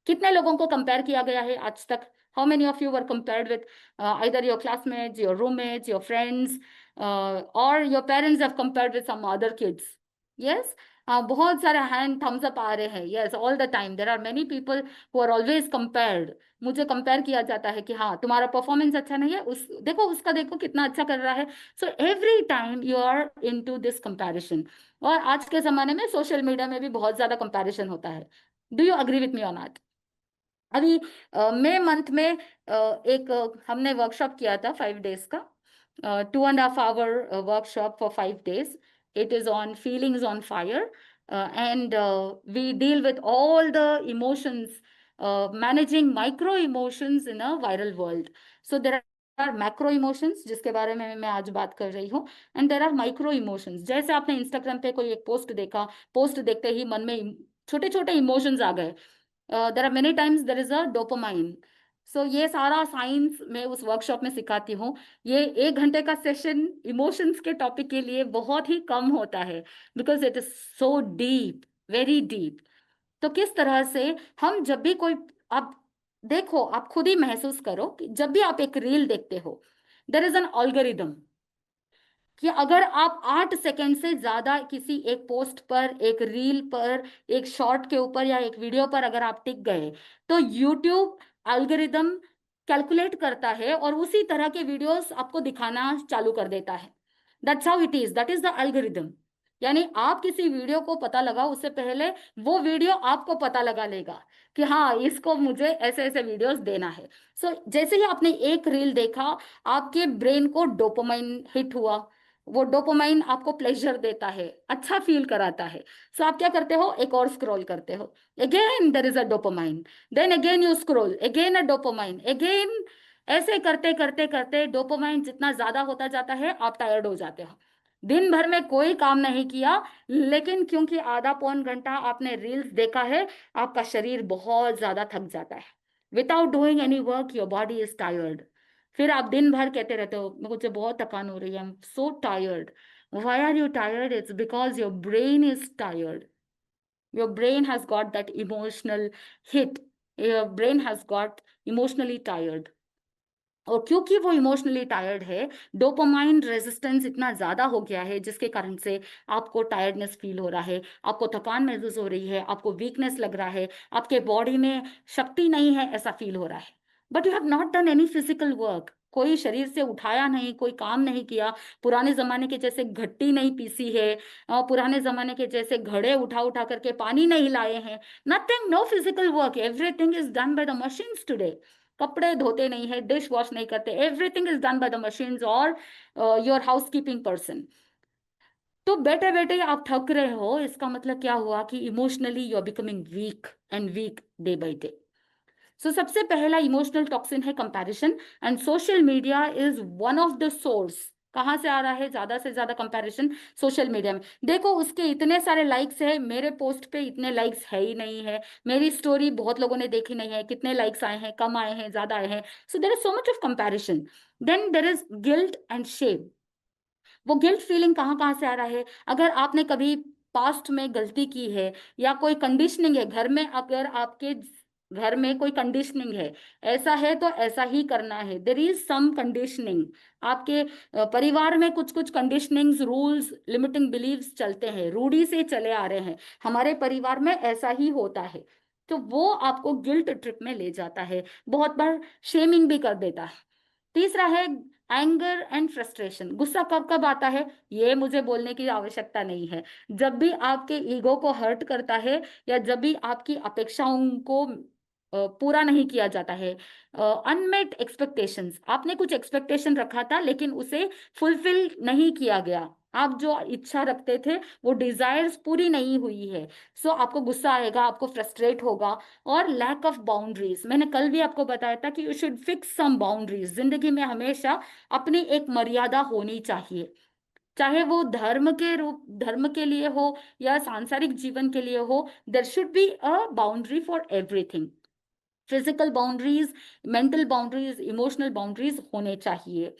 कितने लोगों को कंपेयर किया गया है आज तक? How many of you were compared with either your classmates, your roommates, your friends, or your parents have compared with some other kids? Yes. बहुत सारे हैंड थम्स अप आ रहे हैं. Yes, all the time there are many people who are always compared. मुझे compare किया जाता है कि हाँ तुम्हारा परफॉर्मेंस अच्छा नहीं है, उस देखो उसका देखो कितना अच्छा कर रहा है. So every time you are into this comparison. और आज के जमाने में सोशल मीडिया में भी बहुत ज्यादा कंपैरिजन होता है. Do you agree with me on that? अभी मई मंथ में एक हमने वर्कशॉप किया था 5 days का. 2.5 hour workshop for 5 days. It is on feelings on fire, and we deal with all the emotions, managing micro emotions in a viral world. So there are macro emotions जिसके बारे में मैं आज बात कर रही हूँ, and there are micro emotions. जैसे आपने इंस्टाग्राम पे कोई एक पोस्ट देखा, पोस्ट देखते ही मन में छोटे छोटे इमोशंस आ गए. There are many times there is a dopamine. So ये सारा साइंस मैं उस वर्कशॉप में सिखाती हूँ. ये 1 घंटे का सेशन इमोशंस के टॉपिक के लिए बहुत ही कम होता है, because it is so deep, very deep. तो किस तरह से हम जब भी कोई, आप देखो, आप खुद ही महसूस करो कि जब भी आप एक रील देखते हो, देयर इज एन ऑल्गोरिदम कि अगर आप 8 सेकंड से ज्यादा किसी एक पोस्ट पर, एक रील पर, एक शॉर्ट के ऊपर या एक वीडियो पर अगर आप टिक गए, तो यूट्यूब एल्गोरिदम कैलकुलेट करता है और उसी तरह के वीडियोस आपको दिखाना चालू कर देता है. That's how it is, that is the algorithm. यानी आप किसी वीडियो को पता लगा उससे पहले वो वीडियो आपको पता लगा लेगा कि हाँ इसको मुझे ऐसे ऐसे वीडियोस देना है. सो जैसे ही आपने एक रील देखा, आपके ब्रेन को डोपामाइन हिट हुआ. वो डोपामाइन आपको प्लेजर देता है, अच्छा फील कराता है. सो आप क्या करते हो, एक और स्क्रॉल करते हो, again there is a dopamine, then again you scroll, again a dopamine, again. ऐसे करते करते करते डोपामाइन जितना ज्यादा होता जाता है, आप टायर्ड हो जाते हो. दिन भर में कोई काम नहीं किया, लेकिन क्योंकि आधा पौन घंटा आपने रील्स देखा है, आपका शरीर बहुत ज्यादा थक जाता है. Without doing any work your body is tired. फिर आप दिन भर कहते रहते हो मुझे बहुत थकान हो रही है, I am so tired. Why are you tired? It's because your brain is tired. Your brain has got that emotional hit. Your brain has got emotionally tired. और क्योंकि वो इमोशनली टायर्ड है, डोपामाइन रेजिस्टेंस इतना ज्यादा हो गया है, जिसके कारण से आपको टायर्डनेस फील हो रहा है, आपको थकान महसूस हो रही है, आपको वीकनेस लग रहा है, आपके बॉडी में शक्ति नहीं है ऐसा फील हो रहा है. But you have not done any physical work. कोई शरीर से उठाया नहीं, कोई काम नहीं किया, पुराने जमाने के जैसे घट्टी नहीं पीसी है, पुराने जमाने के जैसे घड़े उठा उठा करके पानी नहीं लाए हैं. Nothing, no physical work, everything is done by the machines today. कपड़े धोते नहीं है, डिश वॉश नहीं करते, everything is done by the machines और योर हाउस कीपिंग पर्सन. तो बैठे बैठे आप थक रहे हो, इसका मतलब क्या हुआ कि emotionally you are becoming weak and weak day by day. So सबसे पहला इमोशनल टॉक्सिन है comparison, and social media is one of the source. कहाँ से आ रहा है ज्यादा से ज्यादा कंपैरिजन? सोशल मीडिया में. देखो उसके इतने सारे लाइक्स है, मेरे पोस्ट पे इतने लाइक्स है ही नहीं है, मेरी स्टोरी बहुत लोगों ने देखी नहीं है, कितने लाइक्स आए हैं, कम आए हैं, ज्यादा आए हैं. So there is so much of comparison. Then there is guilt and shame. वो गिल्ट फीलिंग कहाँ कहाँ से आ रहा है? अगर आपने कभी पास्ट में गलती की है, या कोई कंडीशनिंग है घर में, अगर आपके घर में कोई कंडीशनिंग है, ऐसा है तो ऐसा ही करना है, देर इज सम कंडीशनिंग. आपके परिवार में कुछ कुछ कंडीशनिंग्स, रूल्स, लिमिटिंग बिलीव्स चलते हैं, रूढ़ी से चले आ रहे हैं, हमारे परिवार में ऐसा ही होता है. तो वो आपको गिल्ट ट्रिप में ले जाता है, बहुत बार शेमिंग भी कर देता है. तीसरा है एंगर एंड फ्रस्ट्रेशन. गुस्सा कब कब आता है, ये मुझे बोलने की आवश्यकता नहीं है. जब भी आपके ईगो को हर्ट करता है, या जब भी आपकी अपेक्षाओं को पूरा नहीं किया जाता है. अनमेट एक्सपेक्टेशंस, आपने कुछ एक्सपेक्टेशन रखा था लेकिन उसे फुलफिल नहीं किया गया, आप जो इच्छा रखते थे वो डिजायर्स पूरी नहीं हुई है. सो आपको गुस्सा आएगा, आपको फ्रस्ट्रेट होगा. और लैक ऑफ बाउंड्रीज, मैंने कल भी आपको बताया था कि you should fix some boundaries. जिंदगी में हमेशा अपनी एक मर्यादा होनी चाहिए, चाहे वो धर्म के लिए हो या सांसारिक जीवन के लिए हो. There should be a boundary for everything. Physical boundaries, mental boundaries, emotional boundaries होने चाहिए.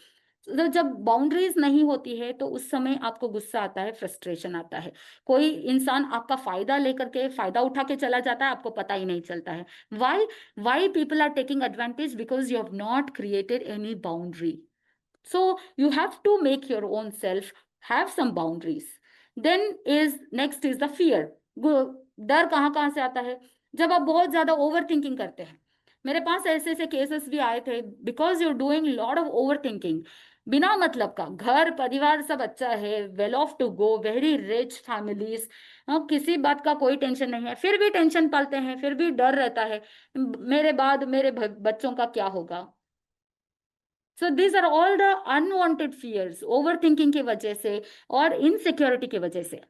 तो जब बाउंड्रीज नहीं होती है तो उस समय आपको गुस्सा आता है, फ्रस्ट्रेशन आता है। कोई इंसान आपका फायदा लेकर के, फायदा उठा के चला जाता है, आपको पता ही नहीं चलता है। Why people are taking advantage? Because you have not created any boundary. So you have to make your own self have some boundaries. Then is next is the fear. डर कहाँ से आता है? जब आप बहुत ज्यादा ओवर थिंकिंग करते हैं. मेरे पास ऐसे ऐसे केसेस भी आए थे, because you doing lot of overthinking. बिना मतलब का, घर परिवार सब अच्छा है, well off to go, very rich families, किसी बात का कोई टेंशन नहीं है, फिर भी टेंशन पालते हैं, फिर भी डर रहता है मेरे बाद मेरे बच्चों का क्या होगा. So these are all the unwanted fears, overthinking की वजह से और इनसिक्योरिटी की वजह से.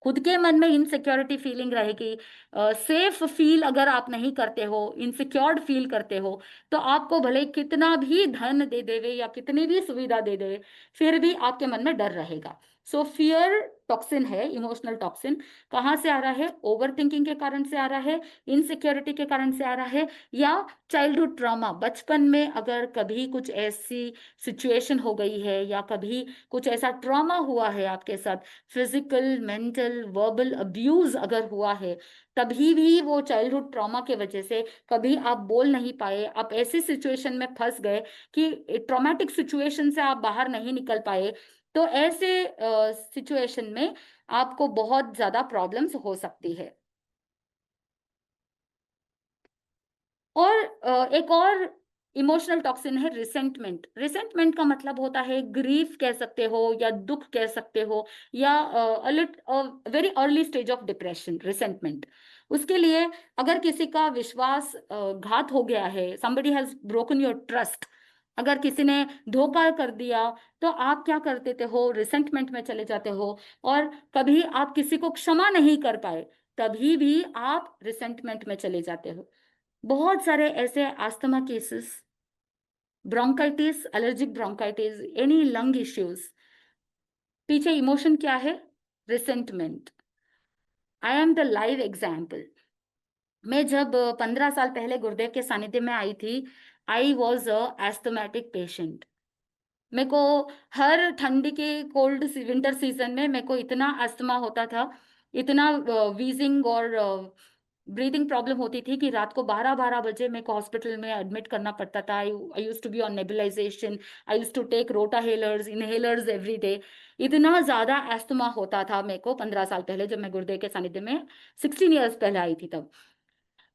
खुद के मन में इनसिक्योरिटी फीलिंग रहेगी. सेफ फील अगर आप नहीं करते हो, इनसिक्योर्ड फील करते हो, तो आपको भले कितना भी धन दे देवे या कितनी भी सुविधा दे देवे, फिर भी आपके मन में डर रहेगा. सो फियर टॉक्सिन है, इमोशनल टॉक्सिन. कहाँ से आ रहा है? ओवर थिंकिंग के कारण से आ रहा है, इनसिक्योरिटी के कारण से आ रहा है, या चाइल्डहुड ट्रॉमा. बचपन में अगर कभी कुछ ऐसी सिचुएशन हो गई है या कभी कुछ ऐसा ट्रॉमा हुआ है आपके साथ, फिजिकल, मेंटल, वर्बल अब्यूज अगर हुआ है, तभी भी वो चाइल्डहुड ट्रॉमा के वजह से कभी आप बोल नहीं पाए, आप ऐसी सिचुएशन में फंस गए कि ट्रॉमेटिक सिचुएशन से आप बाहर नहीं निकल पाए, तो ऐसे सिचुएशन में आपको बहुत ज्यादा प्रॉब्लम्स हो सकती है. और एक और इमोशनल टॉक्सिन है रिसेंटमेंट. रिसेंटमेंट का मतलब होता है ग्रीफ कह सकते हो, या दुख कह सकते हो, या very early stage of depression. Resentment, उसके लिए अगर किसी का विश्वास घात हो गया है, somebody has broken your trust, अगर किसी ने धोखा कर दिया, तो आप क्या कर देते हो? रिसेंटमेंट में चले जाते हो. और कभी आप किसी को क्षमा नहीं कर पाए, तभी भी आप रिसेंटमेंट में चले जाते हो. बहुत सारे ऐसे asthma cases, bronchitis, allergic bronchitis, any lung issues, पीछे इमोशन क्या है? Resentment. I am the live example. मैं जब 15 साल पहले गुरुदेव के सानिध्य में आई थी, I was a asthmatic patient. मेरे को हर ठंडी के कोल्ड विंटर सीजन में मेरे को इतना अस्थमा होता था, इतना वीजिंग और ब्रीदिंग प्रॉब्लम होती थी कि रात को 12-12 बजे मेरे को हॉस्पिटल में एडमिट करना पड़ता था. I used to be on nebulization, I used to take rotahalers, inhalers every day. इतना ज्यादा अस्थमा होता था मेरे को 15 साल पहले, जब मैं गुरुदेव के सानिध्य में 16 ईयर्स पहले आई थी. तब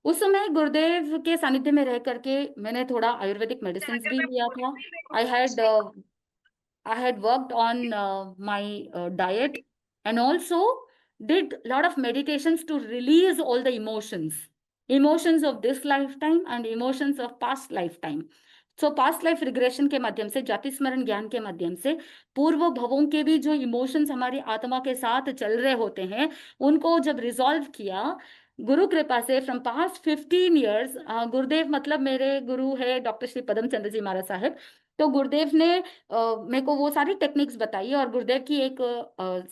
उस समय गुरुदेव के सानिध्य में रह करके मैंने थोड़ा आयुर्वेदिक मेडिसिन भी लिया था. I had I had worked on my diet, and also did a lot of meditations to release all the emotions of this lifetime and emotions of past lifetime. So past life regression के माध्यम से, जाति स्मरण ज्ञान के माध्यम से, पूर्व भवों के भी जो इमोशंस हमारी आत्मा के साथ चल रहे होते हैं, उनको जब रिजॉल्व किया गुरु कृपा से, फ्रॉम पास्ट 15 ईयर्स. गुरुदेव मतलब मेरे गुरु है डॉक्टर श्री पदम चंद्र जी महाराज साहब. तो गुरुदेव ने मेरे को वो सारी टेक्निक्स बताई, और गुरुदेव की एक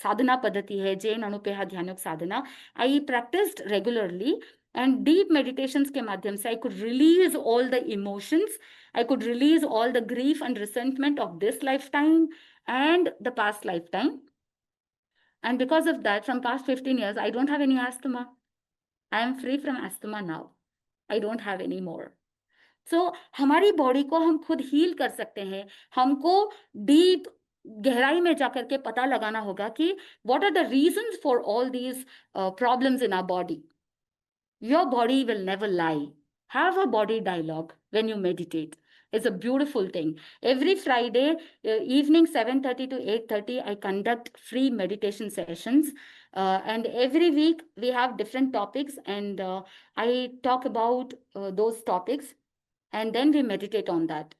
साधना पद्धति है, जैन अनुपेहा ध्यान योग साधना. I practised regularly, and deep meditations के माध्यम से I could release all the emotions, I could release all the grief and resentment of this lifetime and the past lifetime. And because of that, from past 15 years, I don't have any asthma. I am free from asthma now. I don't have any more. So, हमारी body को हम खुद heal कर सकते हैं. हमको deep गहराई में जाकर के पता लगाना होगा कि what are the reasons for all these problems in our body. Your body will never lie. Have a body dialogue when you meditate. It's a beautiful thing. Every Friday evening 7:30 to 8:30, I conduct free meditation sessions. And every week we have different topics, and I talk about those topics, and then we meditate on that.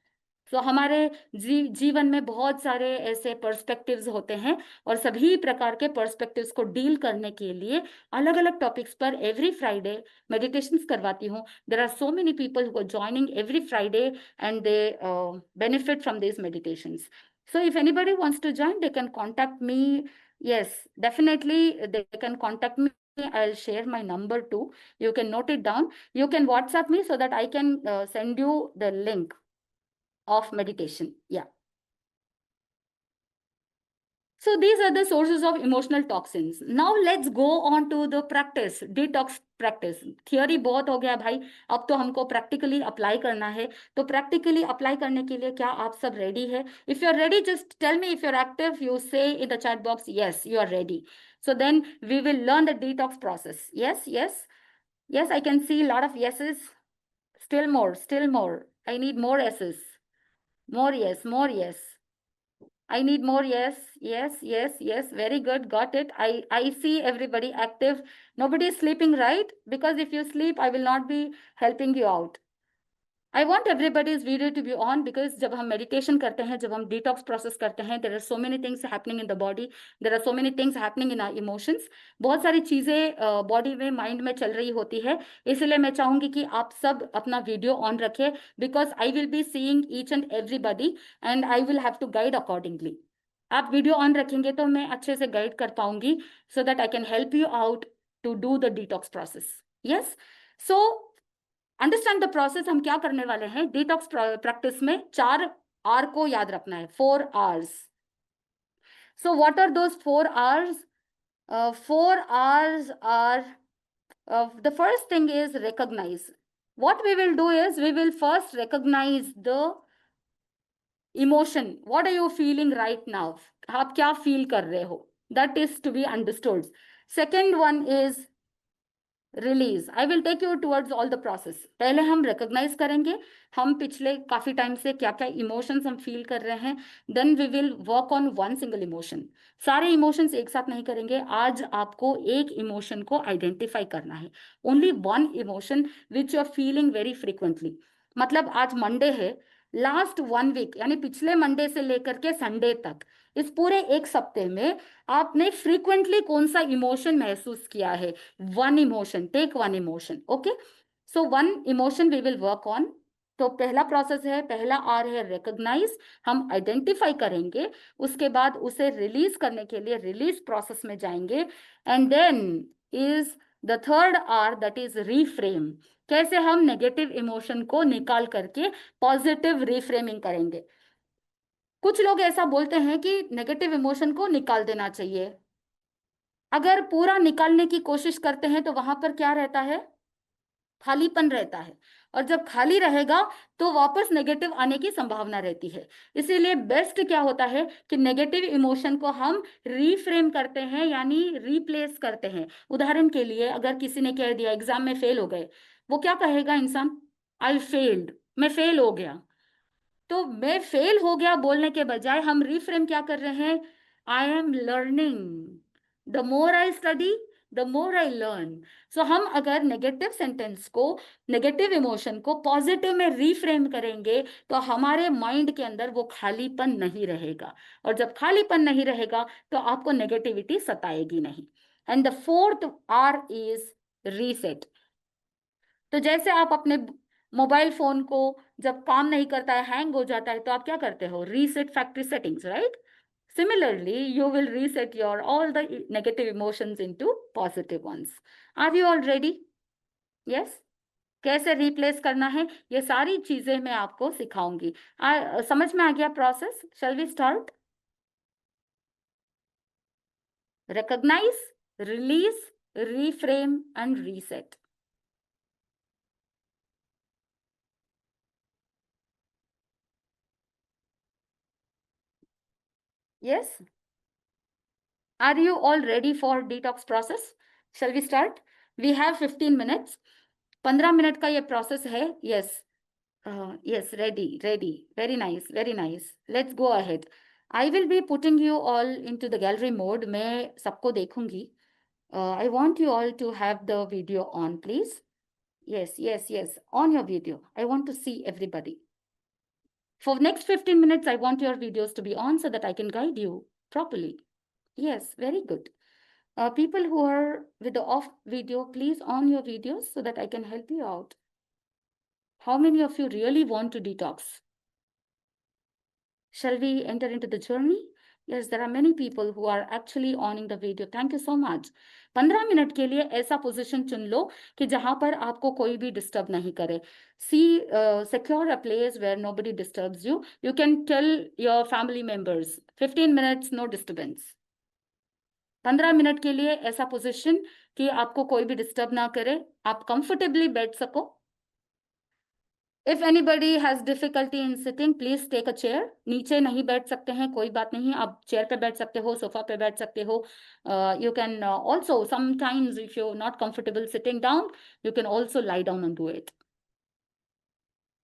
So हमारे जीवन में बहुत सारे ऐसे perspectives होते हैं, और सभी प्रकार के पर्सपेक्टिव्स को डील करने के लिए अलग अलग टॉपिक्स पर एवरी फ्राइडे मेडिटेशंस करवाती हूँ. There are so many people who are joining every Friday, and they benefit from this meditations. So if anybody wants to join, they can contact me. Yes, definitely they can contact me. I'll share my number too. You can note it down. You can WhatsApp me so that I can send you the link of meditation. Yeah. So these are the sources of emotional toxins. Now let's go on to the practice, detox practice. Theory बहुत हो गया भाई, अब तो हमको practically apply करना है. तो प्रैक्टिकली अप्लाई करने के लिए क्या आप सब रेडी है? If you are ready, just tell me. If you are active, you say in the chat box, yes, you are ready. So then we will learn the detox process. Yes, yes, yes, I can see a lot of yeses. Still more, still more. I need more yeses. More yes, more yes. I need more. Yes, yes, yes, yes. Very good. Got it. I see everybody active. Nobody is sleeping, right? Because if you sleep, I will not be helping you out. I want everybody's video to be on, because जब हम meditation करते हैं, जब हम detox process करते हैं, there are so many things happening in the body. There are so many things happening in our emotions. बहुत सारी चीजें body में, mind में चल रही होती है. इसलिए मैं चाहूंगी कि आप सब अपना वीडियो ऑन रखें, because I will be seeing each and everybody and I will have to guide accordingly. आप वीडियो ऑन रखेंगे तो मैं अच्छे से गाइड कर पाऊंगी, so that I can help you out to do the detox process. Yes. So understand the process. हम क्या करने वाले हैं डिटॉक्स प्रैक्टिस में? 4 आर को याद रखना है. 4 Rs. So what are those 4 Rs? 4 Rs are, the first thing is recognize. What we will do is we will first recognize the emotion. What are you feeling right now? आप क्या feel कर रहे हो? That is to be understood. Second one is release. I will take you towards all the process. पहले हम recognise करेंगे हम पिछले काफी टाइम से क्या क्या इमोशंस हम फील कर रहे हैं. Then we will work on one single emotion. सारे इमोशंस एक साथ नहीं करेंगे. आज आपको एक इमोशन को आइडेंटिफाई करना है. Only one emotion which you are feeling very frequently. मतलब आज मंडे है, लास्ट 1 वीक यानी पिछले मंडे से लेकर के संडे तक, इस पूरे एक सप्ताह में आपने फ्रीक्वेंटली कौन सा इमोशन महसूस किया है? One emotion. Take one emotion. Okay. So one emotion we will work on. तो पहला प्रोसेस है, पहला आर है रिकॉग्नाइज. हम आइडेंटिफाई करेंगे, उसके बाद उसे रिलीज करने के लिए रिलीज प्रोसेस में जाएंगे. And then is the third R, that is reframe. कैसे हम नेगेटिव इमोशन को निकाल करके पॉजिटिव रीफ्रेमिंग करेंगे. कुछ लोग ऐसा बोलते हैं कि नेगेटिव इमोशन को निकाल देना चाहिए. अगर पूरा निकालने की कोशिश करते हैं तो वहां पर क्या रहता है? खालीपन रहता है. और जब खाली रहेगा तो वापस नेगेटिव आने की संभावना रहती है. इसीलिए बेस्ट क्या होता है कि नेगेटिव इमोशन को हम रीफ्रेम करते हैं, यानी रिप्लेस करते हैं. उदाहरण के लिए अगर किसी ने कह दिया एग्जाम में फेल हो गए, वो क्या कहेगा इंसान? I failed. मैं फेल हो गया. तो मैं फेल हो गया बोलने के बजाय हम रिफ्रेम क्या कर रहे हैं? I am learning. The more I study the more I learn. So हम अगर नेगेटिव सेंटेंस को, नेगेटिव इमोशन को पॉजिटिव में रिफ्रेम करेंगे तो हमारे माइंड के अंदर वो खालीपन नहीं रहेगा. और जब खालीपन नहीं रहेगा तो आपको नेगेटिविटी सताएगी नहीं. And the fourth R is reset. तो जैसे आप अपने मोबाइल फोन को जब काम नहीं करता है, हैंग हो जाता है, तो आप क्या करते हो? Reset factory settings, right? Similarly, you will reset your all the negative emotions into positive ones. Are you all ready? Yes? कैसे रिप्लेस करना है ये सारी चीजें मैं आपको सिखाऊंगी. समझ में आ गया process? Shall we start? Recognize, release, reframe and reset. Yes? Are you all ready for detox process? Shall we start? We have 15 minutes. 15 minute का ये प्रोसेस है. Yes. Yes, ready. Very nice, very nice. Let's go ahead. I will be putting you all into the gallery mode. मैं सबको देखूंगी. I want you all to have the video on, please. Yes. On your video. I want to see everybody. For next 15 minutes, I want your videos to be on so that I can guide you properly. Yes, very good. People who are with the off video, please on your videos so that I can help you out. How many of you really want to detox? Shall we enter into the journey? Yes, there are many people who are actually owning the video. Thank you so much. 15 minute के लिए ऐसा position चुन लो कि जहां पर आपको कोई भी डिस्टर्ब नहीं करे. See, secure a place where nobody disturbs you. You can tell your family members, 15 minutes no disturbance. 15 minute के लिए ऐसा पोजीशन कि आपको कोई भी डिस्टर्ब ना करे, आप कंफर्टेबली बैठ सको। If anybody has difficulty in sitting please take a chair. नीचे नहीं बैठ सकते हैं कोई बात नहीं, आप चेयर पे बैठ सकते हो, सोफा पे बैठ सकते हो। You can also sometimes if you not comfortable sitting down, you can also lie down and do it.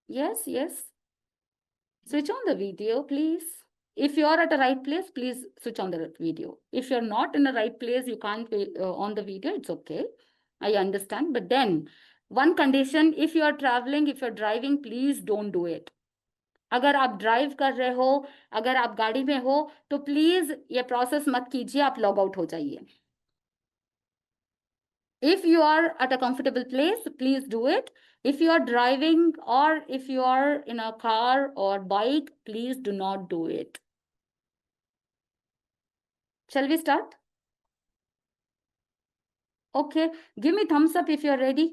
Yes, yes. Switch on the video, please. If you are at the right place, please switch on the video. If you're not in the right place, you can't be on the video, it's okay. I understand. But then, one condition, if you are traveling, if you're driving, please don't do it. अगर आप drive कर रहे हो, अगर आप गाड़ी में हो, तो प्लीज ये प्रोसेस मत कीजिए, आप लॉग आउट हो जाइए। If you are at a comfortable place, please do it. If you are driving or if you are in a car or bike, please do not do it. Shall we start? Okay, give me thumbs up if you're ready.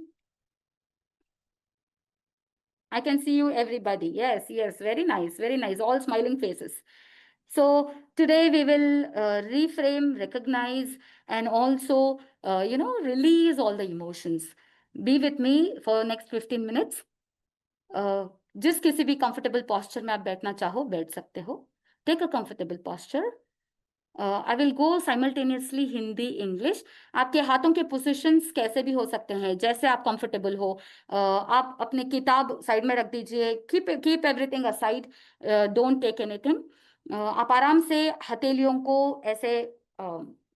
I can see you, everybody. Yes, yes, very nice, all smiling faces. So today we will reframe, recognize, and also, release all the emotions. Be with me for next 15 minutes. जिस किसी भी comfortable posture में आप बैठना चाहो बैठ सकते हो। Take a comfortable posture. I will go simultaneously Hindi English. आपके हाथों के पोजिशंस कैसे भी हो सकते हैं, जैसे आप कंफर्टेबल हो। आप अपने किताब साइड में रख दीजिए, keep everything aside, don't take anything. आप आराम से हथेलियों को ऐसे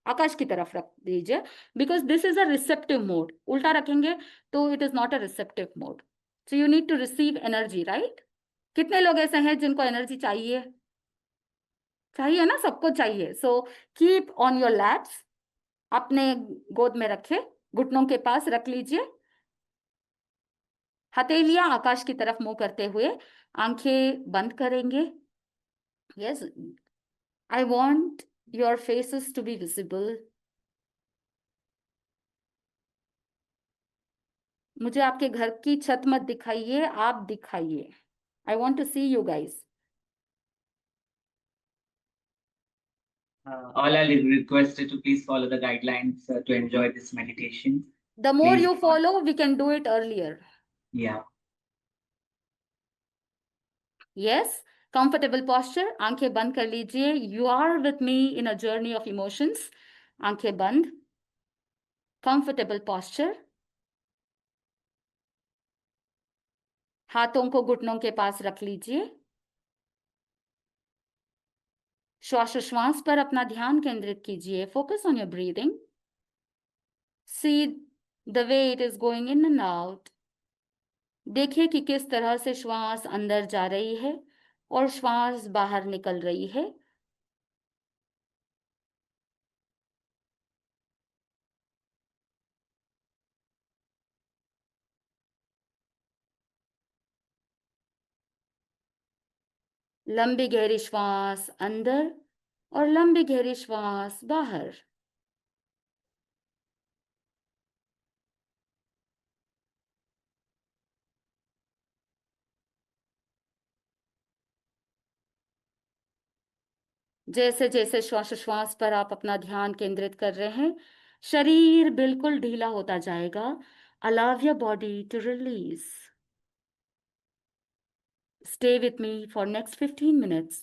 आकाश की तरफ रख दीजिए, because this is a receptive mode. उल्टा रखेंगे तो it is not a receptive mode. So you need to receive energy, right? कितने लोग ऐसे हैं जिनको एनर्जी चाहिए? चाहिए ना, सबको चाहिए। So keep on your lapse, अपने गोद में रखे, घुटनों के पास रख लीजिए, हथेलियां आकाश की तरफ मुंह करते हुए आंखें बंद करेंगे। Yes, I want your faces to be visible. मुझे आपके घर की छत मत दिखाइए, आप दिखाइए। I want to see you guys. All are requested to please follow the guidelines to enjoy this meditation. The more Please you follow, we can do it earlier. Yeah. Yes, comfortable posture, आंखें बंद कर लीजिए। You are with me in a journey of emotions. आंखें बंद, comfortable posture, हाथों को घुटनों के पास रख लीजिए। श्वासोश्वास पर अपना ध्यान केंद्रित कीजिए। Focus on your breathing. See the way it is going in and out. देखिए कि किस तरह से श्वास अंदर जा रही है और श्वास बाहर निकल रही है। लंबी गहरी श्वास अंदर और लंबी गहरी श्वास बाहर। जैसे जैसे श्वासोश्वास पर आप अपना ध्यान केंद्रित कर रहे हैं, शरीर बिल्कुल ढीला होता जाएगा। Allow your body to release. Stay with me for next 15 minutes.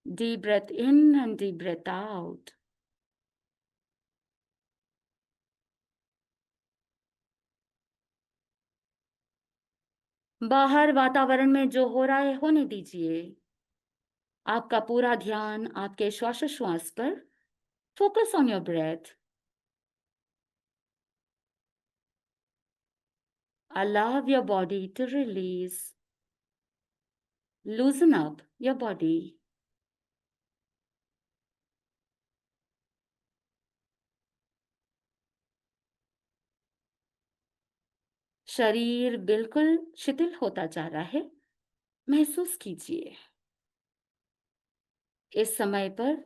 Deep breath in and deep breath out. बाहर वातावरण में जो हो रहा है होने दीजिए। आपका पूरा ध्यान आपके श्वासोश्वास पर। Focus on your breath. Allow your body to release. Loosen up your body. शरीर बिल्कुल शिथिल होता जा रहा है, महसूस कीजिए। इस समय पर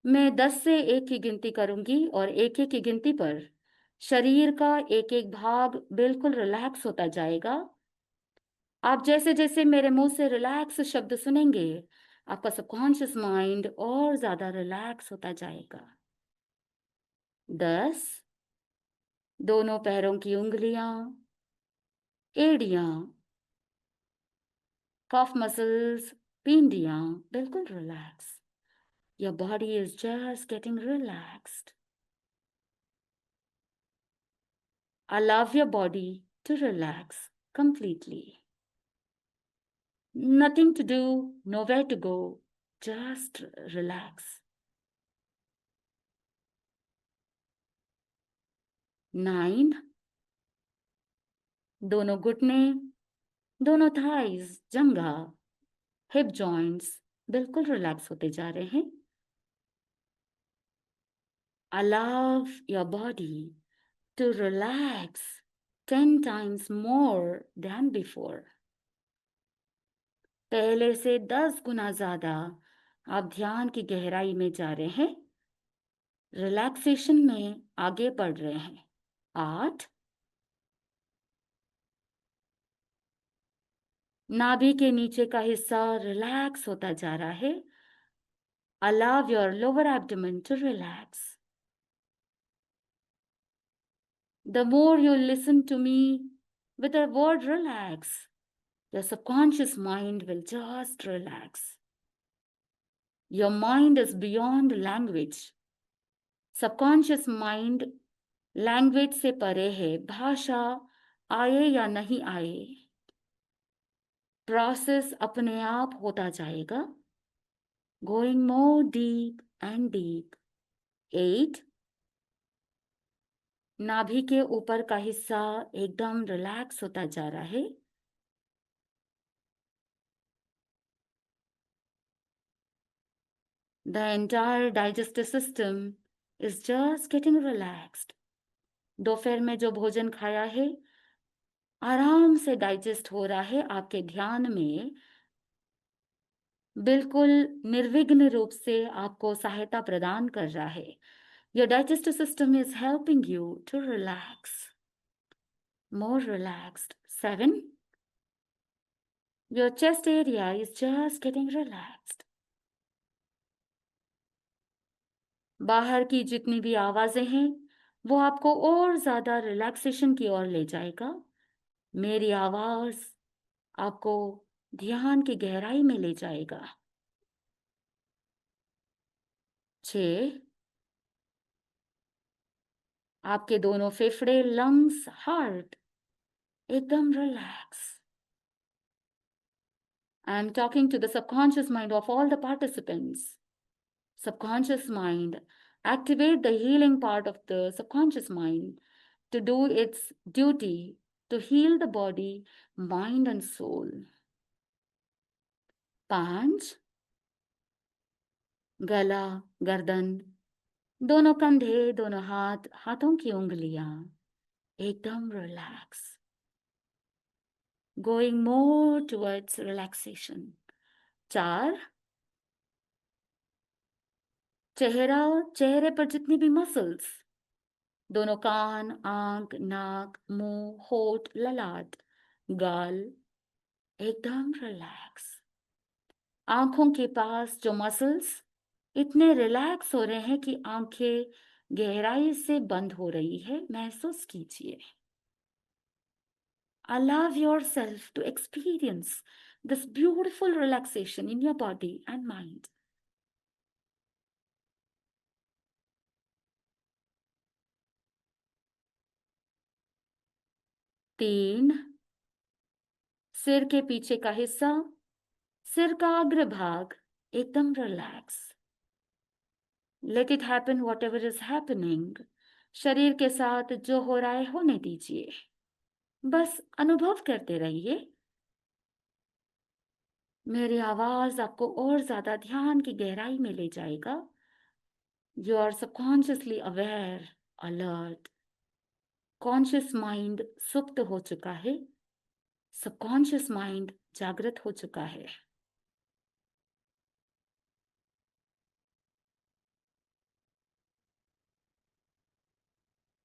मैं 10 से 1 की गिनती करूंगी और 1-1 की गिनती पर शरीर का एक-एक भाग बिल्कुल रिलैक्स होता जाएगा। आप जैसे जैसे मेरे मुंह से रिलैक्स शब्द सुनेंगे, आपका सबकॉन्शियस माइंड और ज्यादा रिलैक्स होता जाएगा। 10, दोनों पैरों की उंगलियां, एड़ियां, कफ मसल्स, पिंडियां बिल्कुल relax. Your body is just getting relaxed. Allow your body to relax completely. Nothing to do, nowhere to go. Just relax. 9, दोनों घुटने, दोनों थाइज, जंघा, हिप जॉइंट्स बिल्कुल रिलैक्स होते जा रहे हैं। Allow your body to relax 10 times more than before. पहले से 10 गुना ज्यादा आप ध्यान की गहराई में जा रहे हैं, रिलैक्सेशन में आगे बढ़ रहे हैं। 8, नाभि के नीचे का हिस्सा रिलैक्स होता जा रहा है। Allow your lower abdomen to relax. The more you listen to me with the word relax, your subconscious mind will just relax. Your mind is beyond language. Subconscious mind language से परे है। भाषा आए या नहीं आए, प्रोसेस अपने आप होता जाएगा। Going more deep and deep. 8, नाभि के ऊपर का हिस्सा एकदम रिलैक्स होता जा रहा है। The entire digestive system is just getting relaxed. दोपहर में जो भोजन खाया है आराम से डाइजेस्ट हो रहा है, आपके ध्यान में बिल्कुल निर्विघ्न रूप से आपको सहायता प्रदान कर रहा है। Your digestive system is helping you to relax. More relaxed. 7, your chest area is just getting relaxed. बाहर की जितनी भी आवाजें हैं वो आपको और ज्यादा रिलैक्सेशन की ओर ले जाएगा। मेरी आवाज आपको ध्यान की गहराई में ले जाएगा। 6, आपके दोनों फेफड़े, लंग्स, हार्ट एकदम relax. I am talking to the subconscious mind of all the participants. Subconscious mind, activate the healing part of the subconscious mind to do its duty to heal the body, mind and soul. 5, गला, गर्दन, दोनों कंधे, दोनों हाथ, हाथों की उंगलियां एकदम relax. Going more towards relaxation. 4, चेहरा, चेहरे पर जितनी भी मसल्स, दोनों कान, आंख, नाक, मुंह, होठ, ललाट, गाल एकदम रिलैक्स। आंखों के पास जो मसल्स इतने रिलैक्स हो रहे हैं कि आंखें गहराई से बंद हो रही है, महसूस कीजिए। Allow yourself to experience this beautiful relaxation in your body and mind. 3, सिर के पीछे का हिस्सा, सिर का अग्रभाग एकदम relax. Let it happen what ever is happening. शरीर के साथ जो हो रहा है होने दीजिए, बस अनुभव करते रहिए। मेरी आवाज आपको और ज्यादा ध्यान की गहराई में ले जाएगा। You are subconsciously aware, alert. Conscious mind सुप्त हो चुका है, सबकॉन्शियस माइंड जागृत हो चुका है।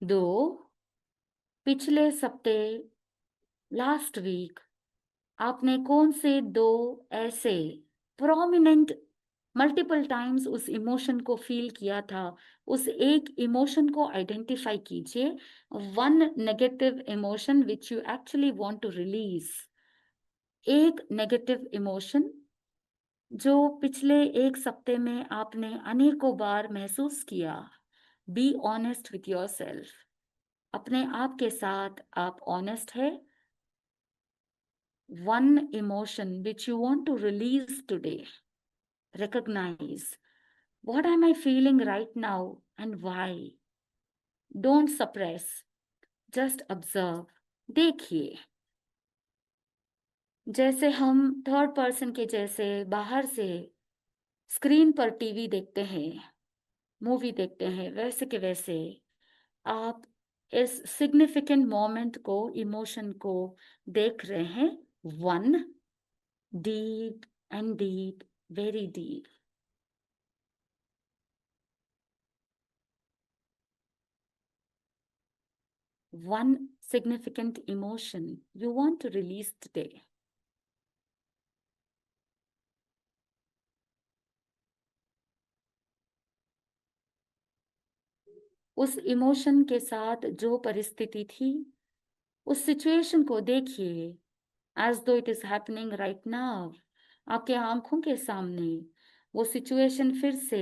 2, पिछले सप्ताह, लास्ट वीक आपने कौन से 2 ऐसे प्रोमिनेंट मल्टीपल टाइम्स उस इमोशन को फील किया था, उस एक इमोशन को आइडेंटिफाई कीजिए, one negative emotion which you actually want to release. एक नेगेटिव इमोशन जो पिछले एक सप्ते में आपने अनेकों बार महसूस किया। Be honest with yourself, अपने आप के साथ आप ऑनेस्ट है। One emotion which you want to release today, recognize what am I feeling right now and why. Don't suppress, just observe. देखिए, जैसे हम थर्ड पर्सन के जैसे बाहर से स्क्रीन पर टीवी देखते हैं, मूवी देखते हैं, वैसे के वैसे आप इस सिग्निफिकेंट मोमेंट को, इमोशन को देख रहे हैं। One, deep and deep, very deep. One significant emotion you want to release today. उस इमोशन के साथ जो परिस्थिति थी, उस सिचुएशन को देखिए एज दो it is happening right now, आपके आंखों के सामने वो सिचुएशन फिर से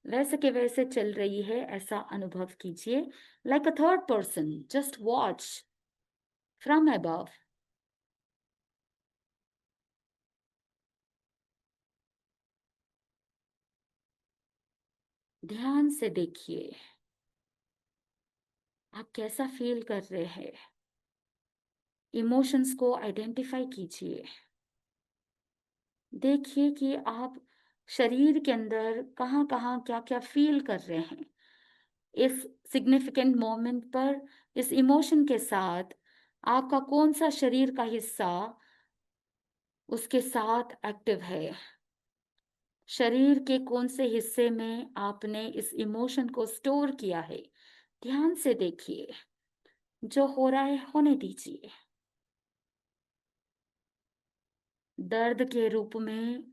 वैसे के वैसे चल रही है, ऐसा अनुभव कीजिए। Like a third person, just watch from above. ध्यान से देखिए आप कैसा फील कर रहे हैं। इमोशंस को आइडेंटिफाई कीजिए। देखिए कि आप शरीर के अंदर कहाँ कहाँ क्या क्या फील कर रहे हैं। इस सिग्निफिकेंट मोमेंट पर, इस इमोशन के साथ आपका कौन सा शरीर का हिस्सा उसके साथ एक्टिव है। शरीर के कौन से हिस्से में आपने इस इमोशन को स्टोर किया है। ध्यान से देखिए, जो हो रहा है होने दीजिए। दर्द के रूप में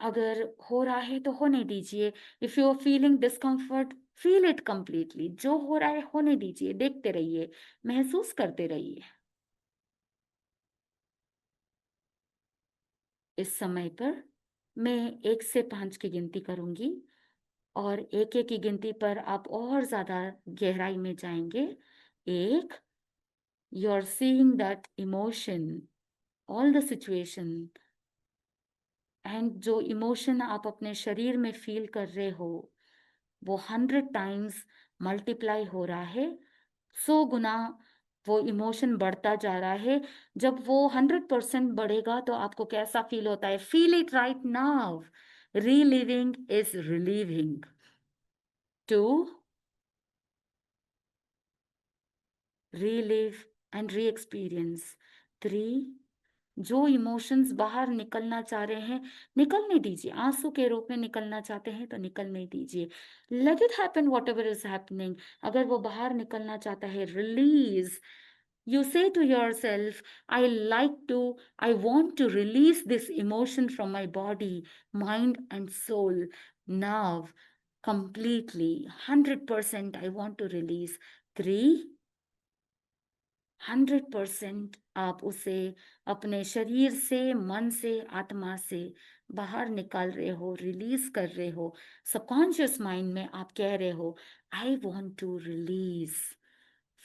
अगर हो रहा है तो होने दीजिए। If you are feeling discomfort, feel it completely. जो हो रहा है होने दीजिए, देखते रहिए, महसूस करते रहिए। इस समय पर मैं 1 से 5 की गिनती करूंगी और एक एक की गिनती पर आप और ज्यादा गहराई में जाएंगे। 1, you are seeing that emotion, all the situation and जो इमोशन आप अपने शरीर में फील कर रहे हो वो 100 टाइम्स मल्टीप्लाई हो रहा है। 100 गुना वो इमोशन बढ़ता जा रहा है। जब वो 100% बढ़ेगा तो आपको कैसा फील होता है? Feel it right now. Reliving is relieving. 2, relive and re-experience. 3, जो इमोशंस बाहर निकलना चाह रहे हैं निकलने दीजिए। आंसू के रूप में निकलना चाहते हैं तो निकलने दीजिए। Let it happen what ever is happening. अगर वो बाहर निकलना चाहता है, release. You say to yourself, I want to release this emotion from my body, mind, and soul now, completely, 100%. I want to release. 3, 100% आप उसे अपने शरीर से, मन से, आत्मा से बाहर निकाल रहे हो, रिलीज कर रहे हो। सबकॉन्शियस माइंड में आप कह रहे हो, I want to release.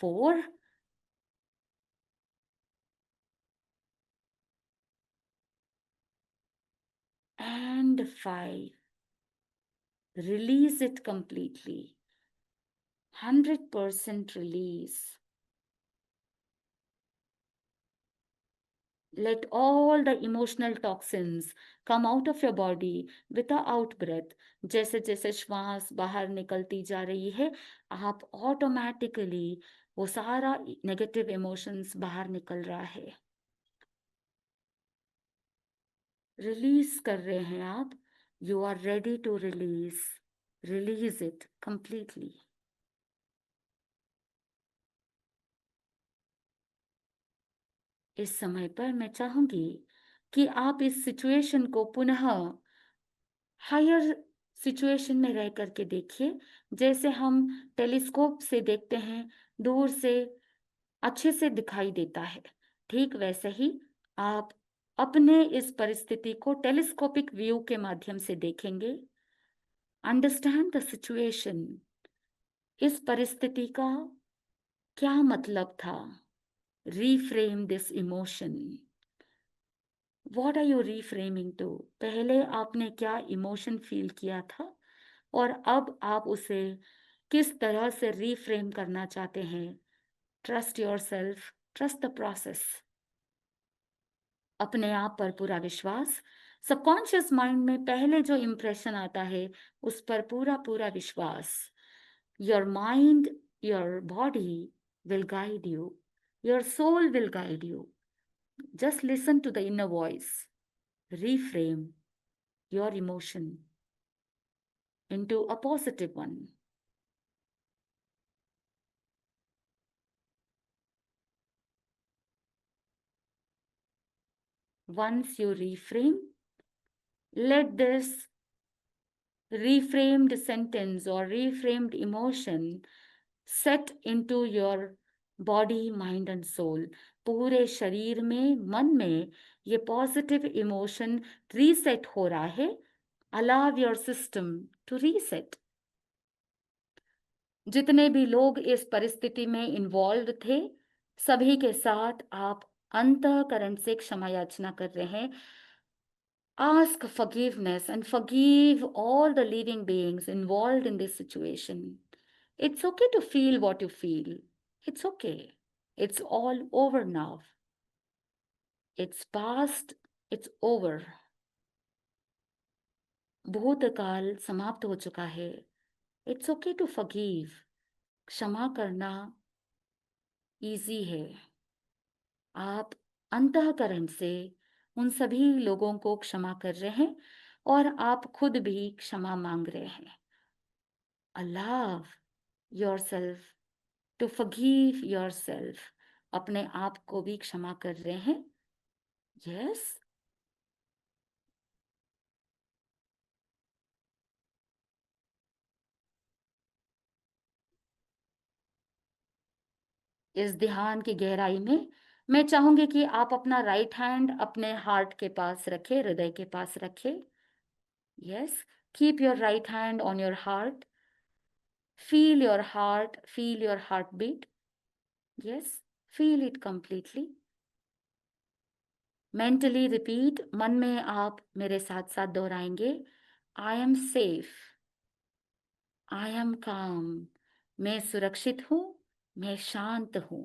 4, and 5, release it completely. 100% release. Let all the emotional toxins come out of your body with a out breath. जैसे जैसे श्वास बाहर निकलती जा रही है, आप ऑटोमेटिकली वो सारा नेगेटिव इमोशंस बाहर निकल रहा है। रिलीज कर रहे हैं आप। You are ready to release. Release it completely. इस समय पर मैं चाहूंगी कि आप इस सिचुएशन को पुनः हायर सिचुएशन में रह करके देखिए, जैसे हम टेलीस्कोप से देखते हैं, दूर से अच्छे से दिखाई देता है। ठीक वैसे ही आप अपने इस परिस्थिति को टेलीस्कोपिक व्यू के माध्यम से देखेंगे। Understand the situation. इस परिस्थिति का क्या मतलब था? Reframe this emotion. What are you reframing to? पहले आपने क्या इमोशन फील किया था और अब आप उसे किस तरह से रीफ्रेम करना चाहते हैं? Trust yourself, trust the process. अपने आप पर पूरा विश्वास। सबकॉन्शियस माइंड में पहले जो इंप्रेशन आता है उस पर पूरा पूरा विश्वास। Your mind, your body will guide you, your soul will guide you. Just listen to the inner voice. Reframe your emotion into a positive one. Once you reframe, let this reframed sentence or reframed emotion set into your body, mind and soul. पूरे शरीर में, मन में ये positive emotion reset हो रहा है. Allow your system to reset. जितने भी लोग इस परिस्थिति में इन्वॉल्व थे, सभी के साथ आप अंतःकरण से क्षमा याचना कर रहे हैं. Ask forgiveness and forgive all the living beings involved in this situation. It's okay to feel what you feel. It's okay. It's all over now. It's past. It's over. भूतकाल समाप्त हो चुका है. It's okay to forgive. क्षमा करना easy है. आप अंतःकरण से उन सभी लोगों को क्षमा कर रहे हैं और आप खुद भी क्षमा मांग रहे हैं. Allow yourself to forgive yourself. अपने आप को भी क्षमा कर रहे हैं. Yes. इस ध्यान की गहराई में मैं चाहूंगी कि आप अपना राइट हैंड अपने हार्ट के पास रखें, हृदय के पास रखें. Yes. Keep your right hand on your heart. Feel your heart, feel your heartbeat. Yes, feel it completely. Mentally repeat, मन में आप मेरे साथ साथ दोहराएंगे. I am safe. I am calm. मैं सुरक्षित हूँ, मैं शांत हूँ.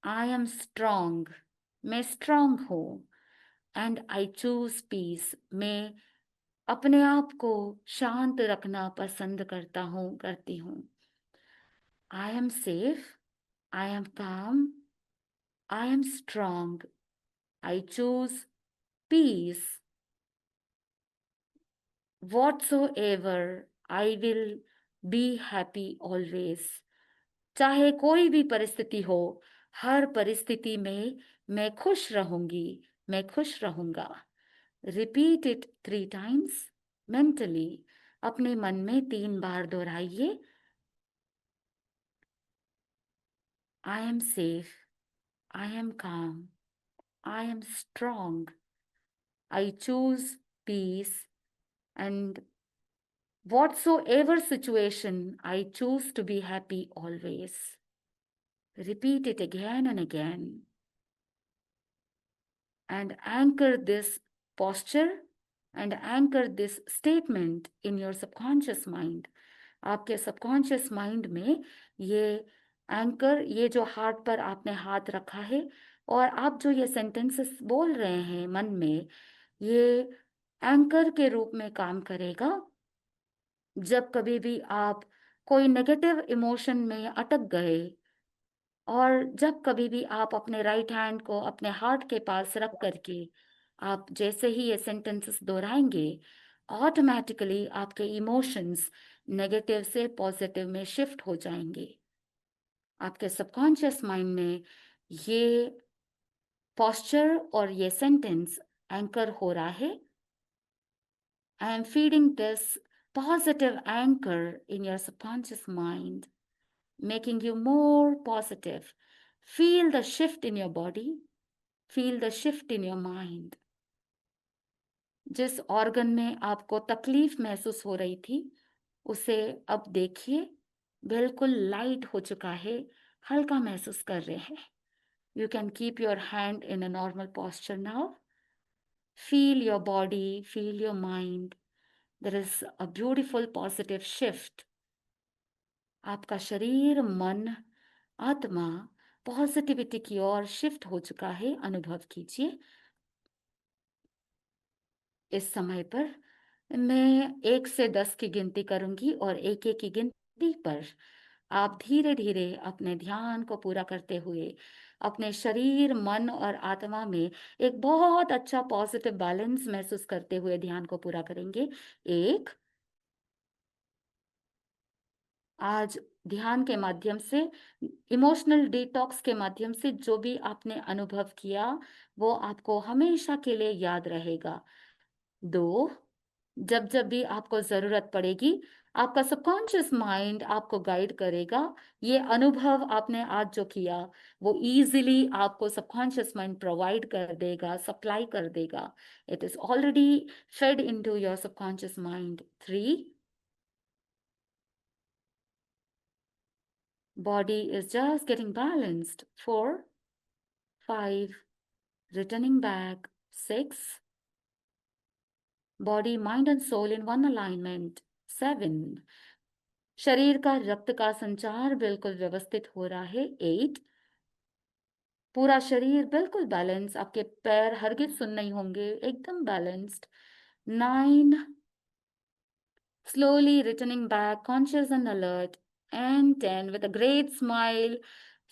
I am strong. मैं strong हूँ. And I choose peace. मैं अपने आप को शांत रखना पसंद करता हूँ, करती हूँ. I am safe. I am calm. I am strong. I choose peace. Whatsoever, I will be happy always. चाहे कोई भी परिस्थिति हो, हर परिस्थिति में मैं खुश रहूंगी, मैं खुश रहूंगा. Repeat it 3 times mentally. अपने मन में 3 बार दोहराइए. I am safe. I am calm. I am strong. I choose peace. And whatsoever situation, I choose to be happy always. Repeat it again and again. And anchor this posture and anchor this statement in your subconscious mind. आपके subconscious mind में ये anchor, ये जो heart पर आपने हाथ रखा है और आप जो ये सेंटेंसेस बोल रहे हैं मन में, ये एंकर के रूप में काम करेगा. जब कभी भी आप कोई नेगेटिव इमोशन में अटक गए और जब कभी भी आप अपने राइट हैंड को अपने हार्ट के पास रख करके आप जैसे ही ये सेंटेंसेस दोहराएंगे, ऑटोमेटिकली आपके इमोशंस नेगेटिव से पॉजिटिव में शिफ्ट हो जाएंगे. आपके सबकॉन्शियस माइंड में ये पोस्चर और ये सेंटेंस एंकर हो रहा है. I am feeding this positive anchor in your subconscious mind, making you more positive. Feel the shift in your body, feel the shift in your mind. जिस organ में आपको तकलीफ महसूस हो रही थी, उसे अब देखिए, बिल्कुल लाइट हो चुका है, हल्का महसूस कर रहे हैं. You can keep your hand in a normal posture now. Feel your body, feel your mind. There is a beautiful positive shift. आपका शरीर, मन, आत्मा पॉजिटिविटी की ओर शिफ्ट हो चुका है. अनुभव कीजिए. इस समय पर मैं 1 से 10 की गिनती करूंगी और 1-1 की गिनती पर आप धीरे धीरे अपने ध्यान को पूरा करते हुए अपने शरीर, मन और आत्मा में एक बहुत अच्छा पॉजिटिव बैलेंस महसूस करते हुए ध्यान को पूरा करेंगे. 1. आज ध्यान के माध्यम से, इमोशनल डिटॉक्स के माध्यम से जो भी आपने अनुभव किया वो आपको हमेशा के लिए याद रहेगा. 2. जब जब भी आपको जरूरत पड़ेगी, आपका सबकॉन्शियस माइंड आपको गाइड करेगा. ये अनुभव आपने आज जो किया वो इजीली आपको सबकॉन्शियस माइंड प्रोवाइड कर देगा, सप्लाई कर देगा. It is already fade into your subconscious mind. 3. Body is just getting balanced. 4. 5. Returning back. 6. Body, mind and soul in one alignment. 7. शरीर का रक्त का संचार बिल्कुल व्यवस्थित हो रहा है. 8. पूरा शरीर बिल्कुल बैलेंस, आपके पैर हरगिज सुन नहीं होंगे, एकदम balanced. 9. Slowly returning back, conscious and alert. And 10, with a great smile,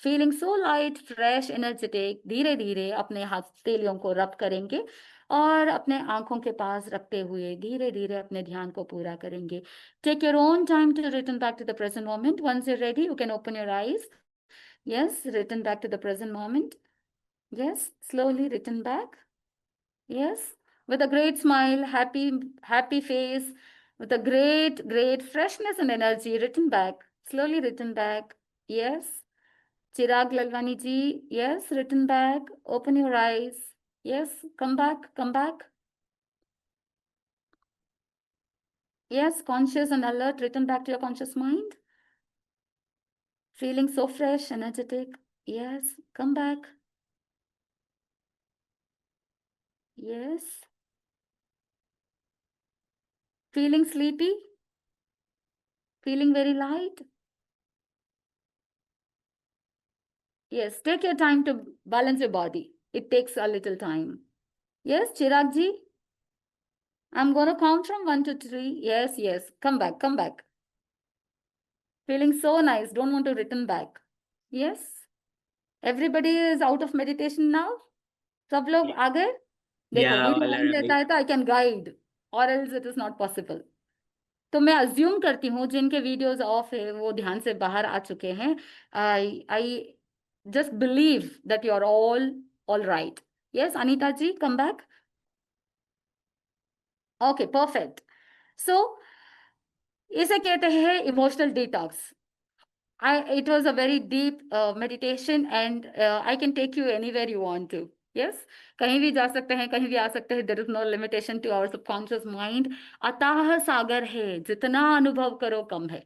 feeling so light, fresh, energetic. धीरे धीरे अपने हथेलियों को रब करेंगे और अपने आंखों के पास रखते हुए धीरे धीरे अपने ध्यान को पूरा करेंगे. Take your own time to return back to the present moment. Once you're ready, you can open your eyes. Yes, return back to the present moment. Yes, slowly return back. Yes, with a great smile, happy face, with a great freshness and energy, return back, slowly return back. Yes, Chirag Lalwani ji, yes, return back, open your eyes. Yes, come back, come back. Yes, conscious and alert, return back to your conscious mind. Feeling so fresh, energetic. Yes, come back. Yes. Feeling sleepy? Feeling very light? Yes, take your time to balance your body. It takes a little time. Yes, Chirag ji? I'm going to count from 1 to 3. Yes, yes. Come back, come back. Feeling so nice. Don't want to return back. Yes. Everybody is out of meditation now? सब लोग आ गए? देखो, Yeah, video all on are रहता awake. है तो I can guide, or else it is not possible. तो मैं assume करती हूँ जिनके वीडियोस ऑफ है वो ध्यान से बाहर आ चुके हैं. I just believe that you're all right. Yes, Anita ji, come back. Okay, perfect. So, इसे कहते हैं emotional detox. It was a very deep meditation and I can take you anywhere you want to. Yes, कहीं भी जा सकते हैं, कहीं भी आ सकते हैं. There is no limitation to our subconscious mind. अथाह सागर है, जितना अनुभव करो कम है.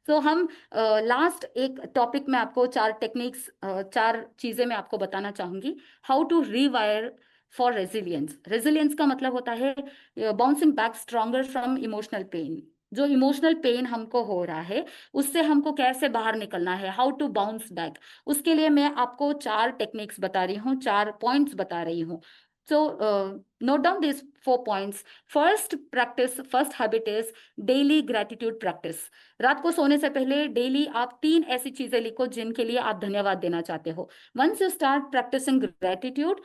तो हम लास्ट एक टॉपिक में आपको 4 टेक्निक्स, 4 चीजें मैं आपको बताना चाहूंगी. How to rewire for resilience. Resilience का मतलब होता है bouncing back stronger from emotional pain. जो इमोशनल पेन हमको हो रहा है उससे हमको कैसे बाहर निकलना है, हाउ टू बाउंस बैक. उसके लिए मैं आपको 4 टेक्निक्स बता रही हूँ, 4 पॉइंट्स बता रही हूँ. So note down these 4 points. First habit is daily gratitude practice. रात को सोने से पहले डेली आप 3 ऐसी चीजें लिखो जिनके लिए आप धन्यवाद देना चाहते हो. Once you start practicing gratitude,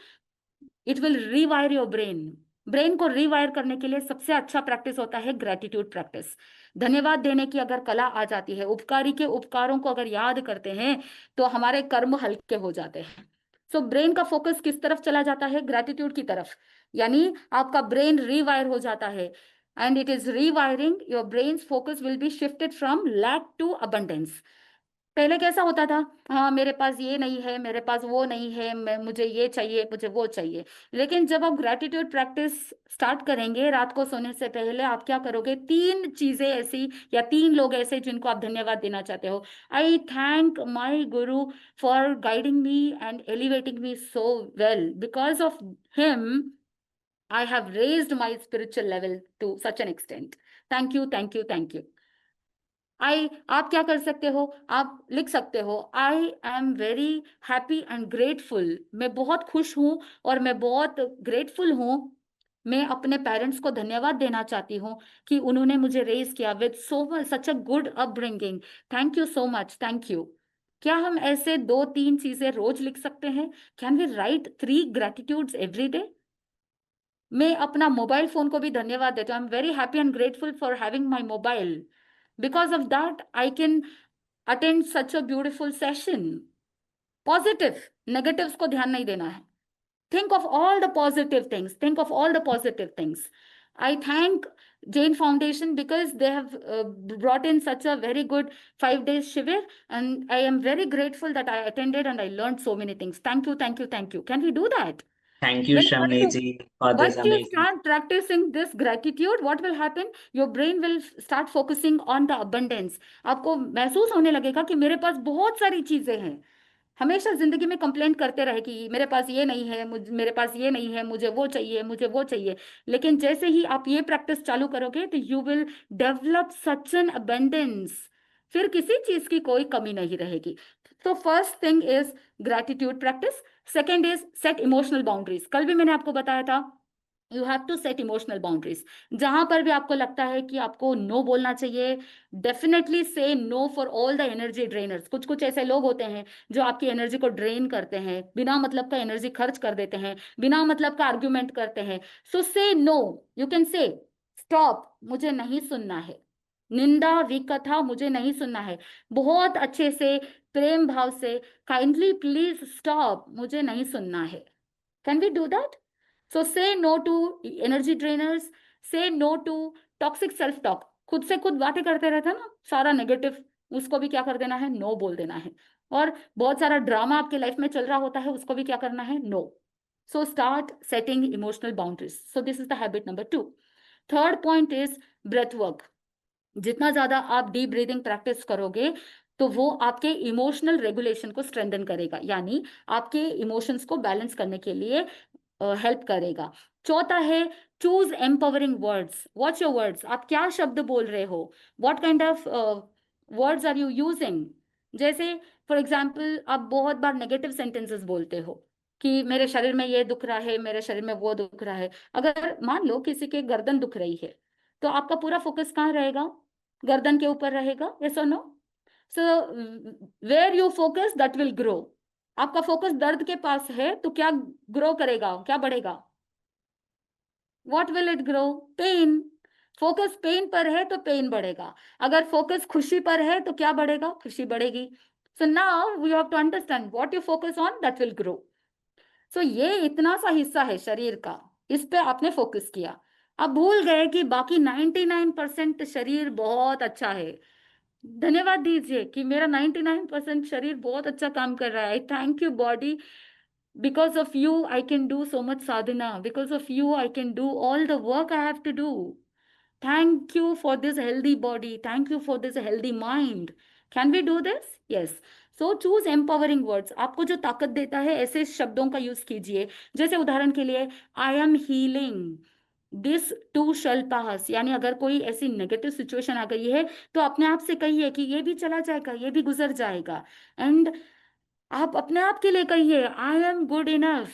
it will rewire your brain. Brain को रिवायर करने के लिए सबसे अच्छा प्रैक्टिस होता है ग्रेटिट्यूड प्रैक्टिस. धन्यवाद देने की अगर कला आ जाती है, उपकारी के उपकारों को अगर याद करते हैं तो हमारे कर्म हल्के हो जाते हैं. सो ब्रेन का फोकस किस तरफ चला जाता है? ग्रेटिट्यूड की तरफ, यानी आपका ब्रेन रीवायर हो जाता है, and it is rewiring, your brain's focus will be shifted from lack to abundance. पहले कैसा होता था? हाँ, मेरे पास ये नहीं है, मेरे पास वो नहीं है, मुझे ये चाहिए, मुझे वो चाहिए। लेकिन जब आप ग्रेटिट्यूड प्रैक्टिस स्टार्ट करेंगे, रात को सोने से पहले आप क्या करोगे? 3 चीजें ऐसी या 3 लोग ऐसे जिनको आप धन्यवाद देना चाहते हो। आई thank my guru for guiding me and elevating me so well, because of him I have raised my spiritual level to such an extent. Thank you, thank you, thank you. आप क्या कर सकते हो? आप लिख सकते हो, I am very happy and grateful. मैं बहुत खुश हूँ और मैं बहुत ग्रेटफुल हूँ। मैं अपने पेरेंट्स को धन्यवाद देना चाहती हूँ कि उन्होंने मुझे रेज किया with so much, such a good upbringing. Thank you so much, thank you. क्या हम ऐसे 2-3 चीजें रोज लिख सकते हैं? Can we write 3 gratitudes every day? मैं अपना मोबाइल फोन को भी धन्यवाद देती हूँ। I am very happy and grateful for having my mobile, because of that I can attend such a beautiful session. Positive, negatives को ध्यान नहीं देना है। think of all the positive things, think of all the positive things. I thank Jain Foundation because they have brought in such a very good 5 days shivir, and I am very grateful that I attended and I learned so many things. Thank you, thank you, thank you. Can we do that? Thank you, when Shramni once ji, for this once you amazing. start practicing this gratitude, what will happen? Your brain will start focusing on the abundance. आपको महसूस होने लगेगा कि मेरे पास बहुत सारी चीजें हैं। हमेशा जिंदगी में कंप्लेंट करते रहे कि मेरे पास ये नहीं है, मेरे पास ये नहीं है, मुझे वो चाहिए, मुझे वो चाहिए। लेकिन जैसे ही आप ये प्रैक्टिस चालू करोगे तो you will develop such an abundance, फिर किसी चीज की कोई कमी नहीं रहेगी। तो first thing is gratitude practice. Second is set emotional boundaries. कल भी मैंने आपको बताया था, you have to set emotional boundaries. जहां पर भी आपको लगता है कि आपको नो बोलना चाहिए, definitely say no for all the energy drainers. कुछ कुछ ऐसे लोग होते हैं जो आपकी एनर्जी को ड्रेन करते हैं, बिना मतलब का एनर्जी खर्च कर देते हैं, बिना मतलब का आर्ग्यूमेंट करते हैं। So say no, you can say stop, मुझे नहीं सुनना है। निंदा विकथा मुझे नहीं सुनना है। बहुत अच्छे से, प्रेम भाव से, काइंडली प्लीज स्टॉप, मुझे नहीं सुनना है। Can we do that? So say no to energy drainers, say no to toxic self talk। खुद से खुद बातें करते रहते हैं ना, सारा नेगेटिव, उसको भी क्या कर देना है? नो बोल देना है। और बहुत सारा ड्रामा आपके लाइफ में चल रहा होता है, उसको भी क्या करना है? No. So start setting emotional boundaries. So this is the habit number 2। Third point is breath work. जितना ज्यादा आप डीप ब्रीदिंग प्रैक्टिस करोगे तो वो आपके इमोशनल रेगुलेशन को स्ट्रेंथन करेगा, यानी आपके इमोशंस को बैलेंस करने के लिए हेल्प करेगा। चौथा है choose empowering words. Watch your words, आप क्या शब्द बोल रहे हो, what kind of words are you using. जैसे फॉर एग्जाम्पल आप बहुत बार नेगेटिव सेंटेंसेस बोलते हो कि मेरे शरीर में ये दुख रहा है, मेरे शरीर में वो दुख रहा है। अगर मान लो किसी के गर्दन दुख रही है, तो आपका पूरा फोकस कहाँ रहेगा? गर्दन के ऊपर रहेगा, यस और no? So where you focus that will grow. आपका फोकस दर्द के पास है तो क्या ग्रो करेगा, क्या बढ़ेगा? What will it grow? Pain. Focus pain पर है तो पेन बढ़ेगा। अगर फोकस खुशी पर है तो क्या बढ़ेगा? खुशी बढ़ेगी। So now you have to understand what you focus on that will grow. So ये इतना सा हिस्सा है शरीर का, इस पे आपने फोकस किया। आप भूल गए कि बाकी 99% शरीर बहुत अच्छा है। धन्यवाद दीजिए कि मेरा 99% शरीर बहुत अच्छा काम कर रहा है। आई thank you body, because of you I can do so much sadhana, because of you I can do all the work I have to do. Thank you for this healthy body, thank you for this healthy mind. Can we do this? Yes. So choose empowering words। आपको जो ताकत देता है ऐसे शब्दों का use कीजिए। जैसे उदाहरण के लिए, I am healing, this too shall pass, यानी अगर कोई ऐसी नेगेटिव सिचुएशन आ गई है तो अपने आप से कहिए कि ये भी चला जाएगा, ये भी गुजर जाएगा। एंड आप अपने आप के लिए कहिए, आई एम गुड इनफ।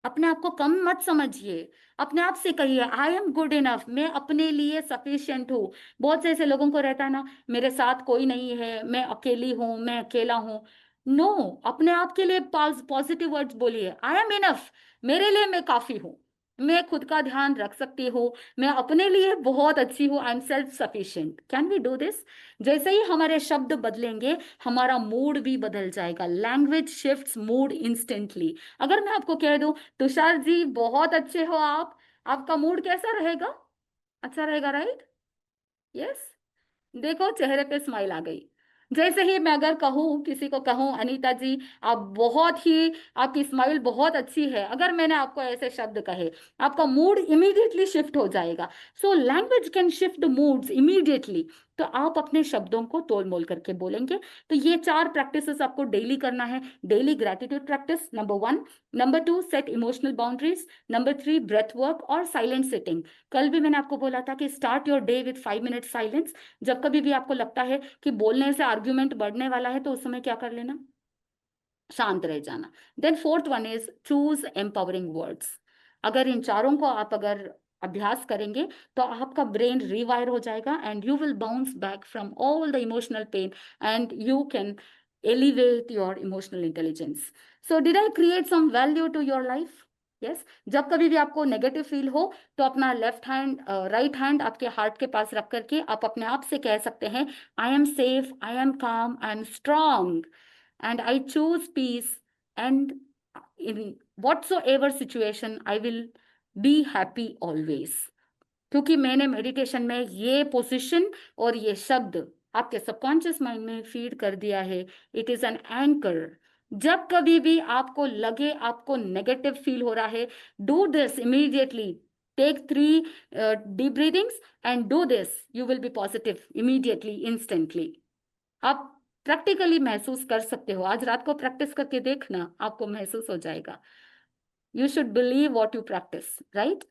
अपने आप को कम मत समझिए, अपने आप से कहिए आई एम गुड इनफ, मैं अपने लिए सफिशिएंट हूँ। बहुत से ऐसे लोगों को रहता है ना, मेरे साथ कोई नहीं है, मैं अकेली हूँ, मैं अकेला हूँ। नो, अपने आप के लिए पॉजिटिव वर्ड्स बोलिए, आई एम इनफ, मेरे लिए मैं काफी हूँ। मैं खुद का ध्यान रख सकती हूँ, मैं अपने लिए बहुत अच्छी हूँ, I am self sufficient. Can we do this? जैसे ही हमारे शब्द बदलेंगे हमारा मूड भी बदल जाएगा। Language shifts mood instantly. अगर मैं आपको कह दूं तुषार जी बहुत अच्छे हो आप, आपका मूड कैसा रहेगा? अच्छा रहेगा, राइट? यस। देखो चेहरे पे स्माइल आ गई। जैसे ही मैं अगर कहूँ, किसी को कहूँ अनीता जी आप बहुत ही, आपकी स्माइल बहुत अच्छी है, अगर मैंने आपको ऐसे शब्द कहे आपका मूड इमीडिएटली शिफ्ट हो जाएगा। So language can shift moods immediately. तो आप अपने शब्दों को तोल मोल करके बोलेंगे। तो ये 4 प्रैक्टिसेस आपको डेली करना है। Daily gratitude practice number 1, number 2 set emotional boundaries, number 3 breath work और साइलेंट सिटिंग। कल भी मैंने आपको बोला था कि start your day with 5 minute silence. जब कभी भी आपको लगता है कि बोलने से आर्ग्यूमेंट बढ़ने वाला है तो उस समय क्या कर लेना, शांत रह जाना। Then fourth one is choose empowering words. अगर इन चारों को आप अगर अभ्यास करेंगे तो आपका ब्रेन रिवायर हो जाएगा and you will bounce back from all the emotional pain and you can elevate your emotional intelligence. So did I create some value to your life? Yes. जब कभी भी आपको नेगेटिव फील हो तो अपना left hand, right hand आपके heart के पास रख करके आप अपने आप से कह सकते हैं, I am safe, I am calm, I am strong and I choose peace, and in whatsoever situation I will be happy always। क्योंकि मैंने मेडिटेशन में ये पोजीशन और ये शब्द आपके सबकॉन्शियस माइंड में फीड कर दिया है। It is an anchor. जब कभी भी आपको लगे आपको नेगेटिव फील हो रहा है, do this immediately. Take 3 deep breathings and do this, you will be positive immediately, instantly. आप प्रैक्टिकली महसूस कर सकते हो। आज रात को प्रैक्टिस करके देखना, आपको महसूस हो जाएगा। You should believe what you practice, right?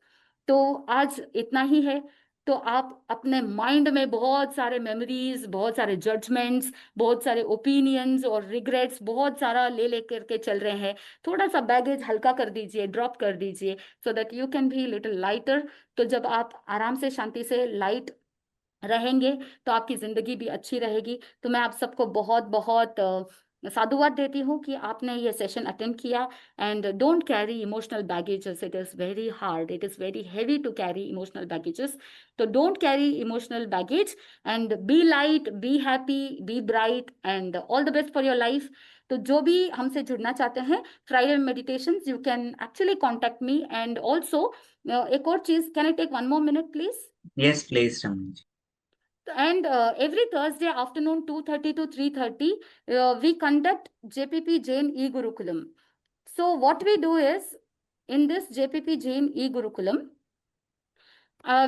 तो आज इतना ही है। तो आप अपने माइंड में बहुत सारे मेमोरीज, बहुत सारे जजमेंट्स, बहुत सारे ओपिनियंस और रिग्रेट्स बहुत सारा ले लेकर के चल रहे हैं। थोड़ा सा बैगेज हल्का कर दीजिए, ड्रॉप कर दीजिए, so that you can be little lighter. तो जब आप आराम से शांति से लाइट रहेंगे तो आपकी जिंदगी भी अच्छी रहेगी। तो मैं आप सबको बहुत बहुत साधुवाद देती हूँ कि आपने ये सेशन अटेंड किया। And don't carry emotional baggages, it is very hard, it is very heavy to carry emotional baggages. तो don't carry emotional baggage and be light, be happy, be bright and all the best for your life. तो जो भी हमसे जुड़ना चाहते हैं Friday meditation, you can actually contact me. And also एक और चीज, can I take 1 more minute please? Yes, please, Ramji. And every Thursday afternoon 2:30 to 3:30 we conduct JPP Jain e-Gurukulam. So what we do is, in this JPP Jain e-Gurukulam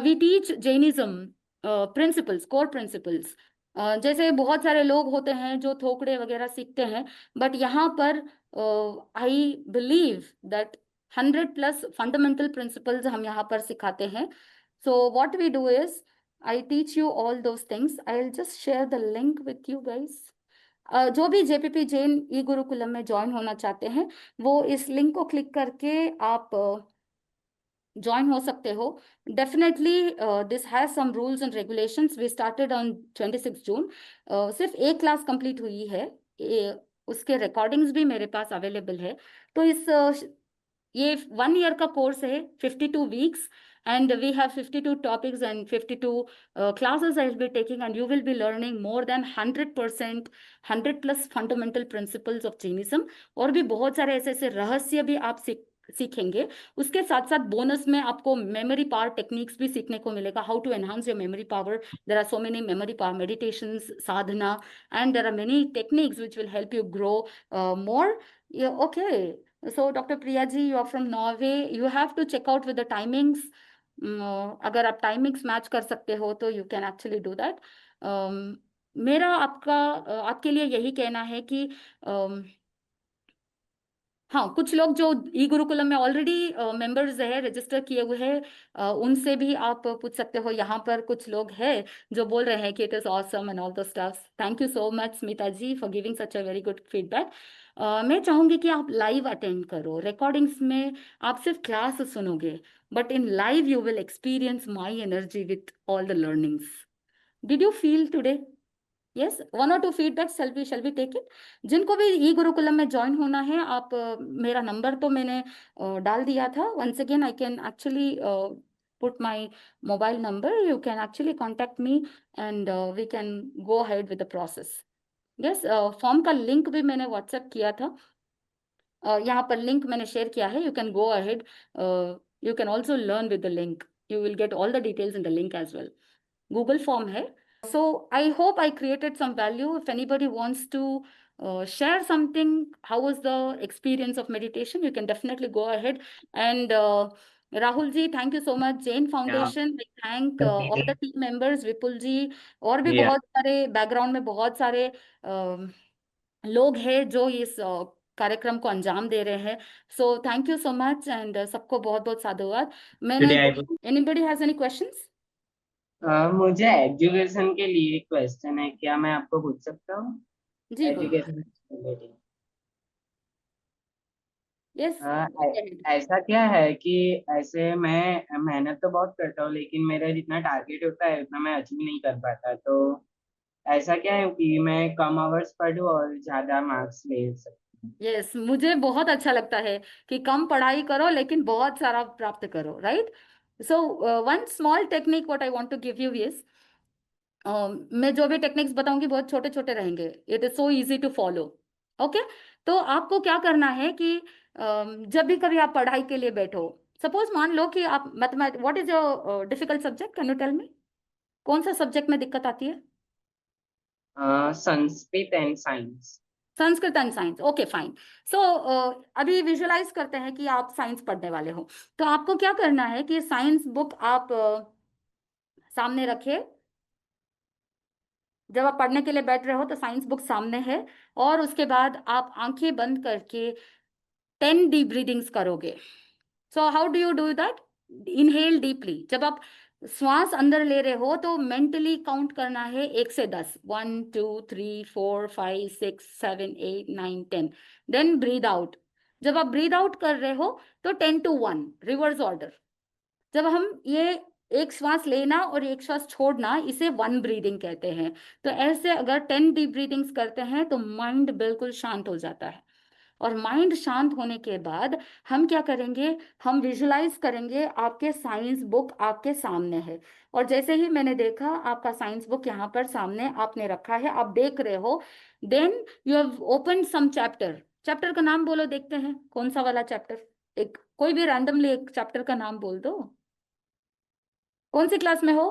we teach Jainism principles, core principles। जैसे बहुत सारे लोग होते हैं जो थोकड़े वगैरह सीखते हैं, बट यहाँ पर I believe that 100+ fundamental principles हम यहाँ पर सिखाते हैं। So what we do is, I teach you all those things. I will just share the link with you guys. जो भी JPP जैन ई गुरुकुलम में ज्वाइन होना चाहते हैं वो इस लिंक को क्लिक करके आप ज्वाइन हो सकते हो। Definitely this has some rules and regulations. We started on 26 June. सिर्फ एक क्लास कंप्लीट हुई है, उसके रिकॉर्डिंग्स भी मेरे पास अवेलेबल है। तो ये 1 year का कोर्स है, 52 weeks, and we have 52 topics and 52 classes I will be taking, and you will be learning more than 100%, 100+ fundamental principles of Jainism। और भी बहुत सारे ऐसे ऐसे रहस्य भी आप सीखेंगे। उसके साथ साथ बोनस में आपको मेमोरी पावर टेक्निक्स भी सीखने को मिलेगा, how to enhance your memory power. There are so many memory power meditations, sadhana, and there are many techniques which will help you grow more. Okay, so Dr. Priya ji, you are from Norway. You have to check out with the timings. अगर आप timings match कर सकते हो तो you can actually do that। मेरा आपके लिए यही कहना है कि हाँ, कुछ लोग जो ई गुरुकुलम में ऑलरेडी मेंबर्स है, रजिस्टर किए हुए हैं, उनसे भी आप पूछ सकते हो। यहाँ पर कुछ लोग हैं जो बोल रहे हैं कि it is awesome and all the stuff. Thank you so much Smita ji for giving such a very good feedback. मैं चाहूंगी कि आप लाइव अटेंड करो। रिकॉर्डिंग्स में आप सिर्फ क्लास सुनोगे, but in live you will experience my energy with all the learnings. Did you feel today? Yes, 1 or 2 feedback shall we take it? जिनको भी ई गुरुकुलम में ज्वाइन होना है, आप मेरा नंबर तो मैंने डाल दिया था. Once again I can actually put my mobile number. You can actually contact me and we can go ahead with the process. Yes, form का लिंक भी मैंने व्हाट्सएप किया था. यहाँ पर लिंक मैंने शेयर किया है. You can go ahead. You can also learn with the link. You will get all the details in the link as well. Google form है. So I hope I created some value. If anybody wants to share something, how was the experience of meditation, you can definitely go ahead. And Rahul ji, thank you so much. Jain Yeah. Foundation, I thank all the team members, Vipul ji, और भी Yeah. बहुत सारे background में बहुत सारे लोग हैं जो इस कार्यक्रम को अंजाम दे रहे हैं. So thank you so much and सबको बहुत बहुत साधुवाद. मैंने Today I was anybody has any questions? मुझे एजुकेशन के लिए क्वेश्चन है, क्या मैं आपको पूछ सकता हूँ? जी बोलिए. Education related. यस. ऐसा क्या है कि ऐसे मैं मेहनत तो बहुत करता हूँ, लेकिन मेरा जितना टारगेट होता है उतना मैं अचीव नहीं कर पाता, तो ऐसा क्या है कि मैं कम आवर्स पढूं और ज्यादा मार्क्स ले सकूं? यस, मुझे बहुत अच्छा लगता है कि कम पढ़ाई करो लेकिन बहुत सारा प्राप्त करो. Right. So one small technique what I want to give you is, मैं जो भी टेक्निक्स बताऊंगी बहुत छोटे छोटे रहेंगे. It is so easy to follow. Okay. तो आपको क्या करना है कि जब भी कभी आप पढ़ाई के लिए बैठो, सपोज मान लो कि आप mathematics, what is your difficult subject, can you tell me? कौन सा सब्जेक्ट में दिक्कत आती है? Sanskrit and science. Sanskrit and science. Okay fine. So अभी विजुअलाइज करते हैं कि आप साइंस पढ़ने वाले हो. तो आपको क्या करना है कि साइंस बुक आप सामने रखिए. जब आप पढ़ने के लिए बैठ रहे हो तो साइंस बुक सामने है, और उसके बाद आप आंखें बंद करके 10 डीप ब्रीदिंग्स करोगे. So how do you do that? Inhale deeply. जब आप श्वास अंदर ले रहे हो तो मेंटली काउंट करना है 1 से 10. 1 2 3 4 5 6 7 8 9 10. Then breathe out. जब आप ब्रीद आउट कर रहे हो तो 10 to 1 रिवर्स ऑर्डर. जब हम ये एक श्वास लेना और एक श्वास छोड़ना, इसे वन ब्रीदिंग कहते हैं. तो ऐसे अगर 10 डीप ब्रीदिंग्स करते हैं तो माइंड बिल्कुल शांत हो जाता है. और माइंड शांत होने के बाद हम क्या करेंगे, हम विजुलाइज करेंगे आपके साइंस बुक आपके सामने है. और जैसे ही मैंने देखा आपका साइंस बुक यहाँ पर सामने आपने रखा है, आप देख रहे हो. Then you have open some chapter. Chapter का नाम बोलो, देखते हैं कौन सा वाला चैप्टर. एक कोई भी रैंडमली एक चैप्टर का नाम बोल दो. कौन सी क्लास में हो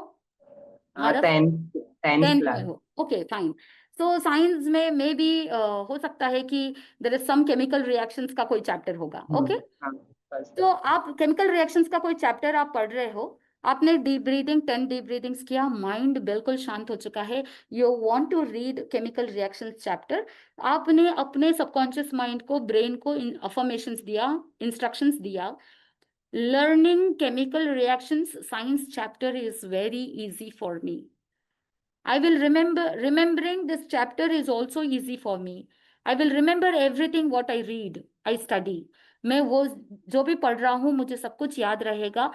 आरफ? 10th 10th में क्लास। हो. Okay fine. सो साइंस में मे बी हो सकता है कि there is some chemical reactions का कोई चैप्टर होगा. ओके. हाँ, first तो आप केमिकल रिएक्शंस का कोई चैप्टर आप पढ़ रहे हो, आपने डीप ब्रीदिंग 10 डीप ब्रीदिंग्स किया, माइंड बिल्कुल शांत हो चुका है. You want to read chemical reactions chapter. आपने अपने सबकॉन्शियस माइंड को, ब्रेन को अफर्मेशंस दिया, इंस्ट्रक्शंस दिया. Learning chemical reactions science chapter is very easy for me. I will remembering this chapter is also easy for me. I will remember everything what I read, I study. मैं वो जो भी पढ़ रहा हूँ मुझे सब कुछ याद रहेगा.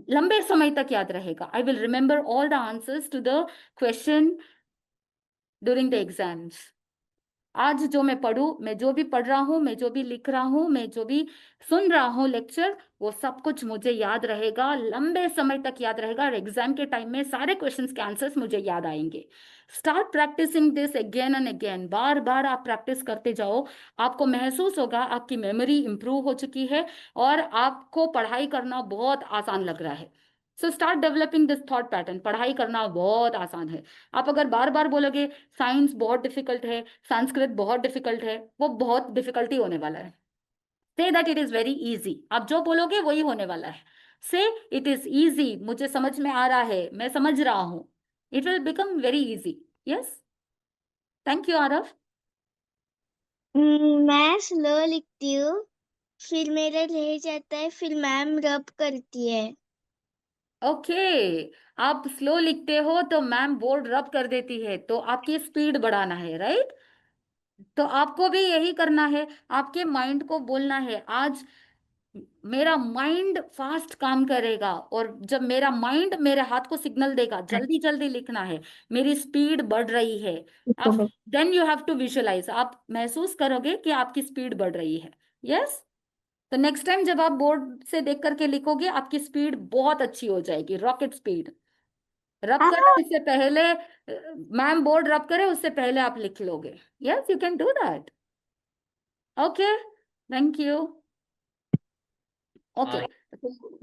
लंबे समय तक याद रहेगा. I will remember all the answers to the question during the exams. आज जो मैं पढ़ूं, मैं जो भी पढ़ रहा हूँ, मैं जो भी लिख रहा हूँ, मैं जो भी सुन रहा हूँ लेक्चर, वो सब कुछ मुझे याद रहेगा, लंबे समय तक याद रहेगा. और एग्जाम के टाइम में सारे क्वेश्चंस के आंसर्स मुझे याद आएंगे. Start practising this again and again. बार बार आप प्रैक्टिस करते जाओ. आपको महसूस होगा आपकी मेमोरी इंप्रूव हो चुकी है और आपको पढ़ाई करना बहुत आसान लग रहा है. So start developing this thought pattern. पढ़ाई करना बहुत आसान है. आप अगर बार बार बोलोगे साइंस बहुत डिफिकल्ट है, संस्कृत बहुत डिफिकल्ट है, वो बहुत डिफिकल्टी होने वाला है. Say that it is very easy. आप जो बोलोगे वही होने वाला है. से इट इज इजी, मुझे समझ में आ रहा है, मैं समझ रहा हूं. It will become very easy. Yes. Thank you Aarav. मैं स्लो लिखती हूँ, फिर मेरा रह जाता है, फिर मैम रब करती है. ओके. आप स्लो लिखते हो तो मैम बोर्ड रब कर देती है, तो आपकी स्पीड बढ़ाना है. राइट. तो आपको भी यही करना है. आपके माइंड को बोलना है आज मेरा माइंड फास्ट काम करेगा, और जब मेरा माइंड मेरे हाथ को सिग्नल देगा जल्दी जल्दी लिखना है, मेरी स्पीड बढ़ रही है, आप then you have to visualise, आप महसूस करोगे कि आपकी स्पीड बढ़ रही है। यस, तो नेक्स्ट टाइम जब आप बोर्ड से देख करके लिखोगे आपकी स्पीड बहुत अच्छी हो जाएगी, रॉकेट स्पीड। रब करे इससे पहले, मैम बोर्ड रब करे उससे पहले आप लिख लोगे। Yes, you can do that. Okay, thank you. Okay,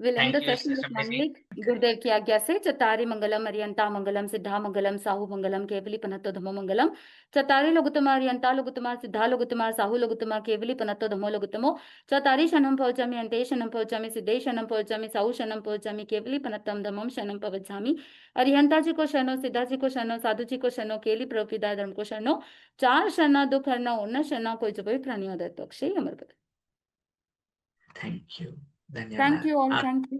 we'll end the Thank you, session with Shramni ji. Manlik. गुरुदेव की आज्ञा से चतारी मंगलम अरियंता मंगलम सिद्धा मंगलम साहु मंगलम केवली पनत्तो धमो मंगलम। चतारी लघुतमा अरियंता लघुतमा सिद्धा लघुतमा साहु लघुतमा केवली पनत्तो धमो लघुतमो। चतारी शनम पहुंचामी अंते शनम पहुंचामी सिद्धे शनम पहुंचामी साहु शनम पहुंचामी केवली पनत्तम धमम शनम पवचामी। अरिहंता जी को शनो, सिद्धा जी को शनो, साधु जी को शनो, केली प्रपिदा धर्म को शनो। चार शना दुख हरना उन्न शना कोई जब प्राणियों दत्त अक्षय अमर पद। Thank you. Thank you all. धन्यवाद। Thank you.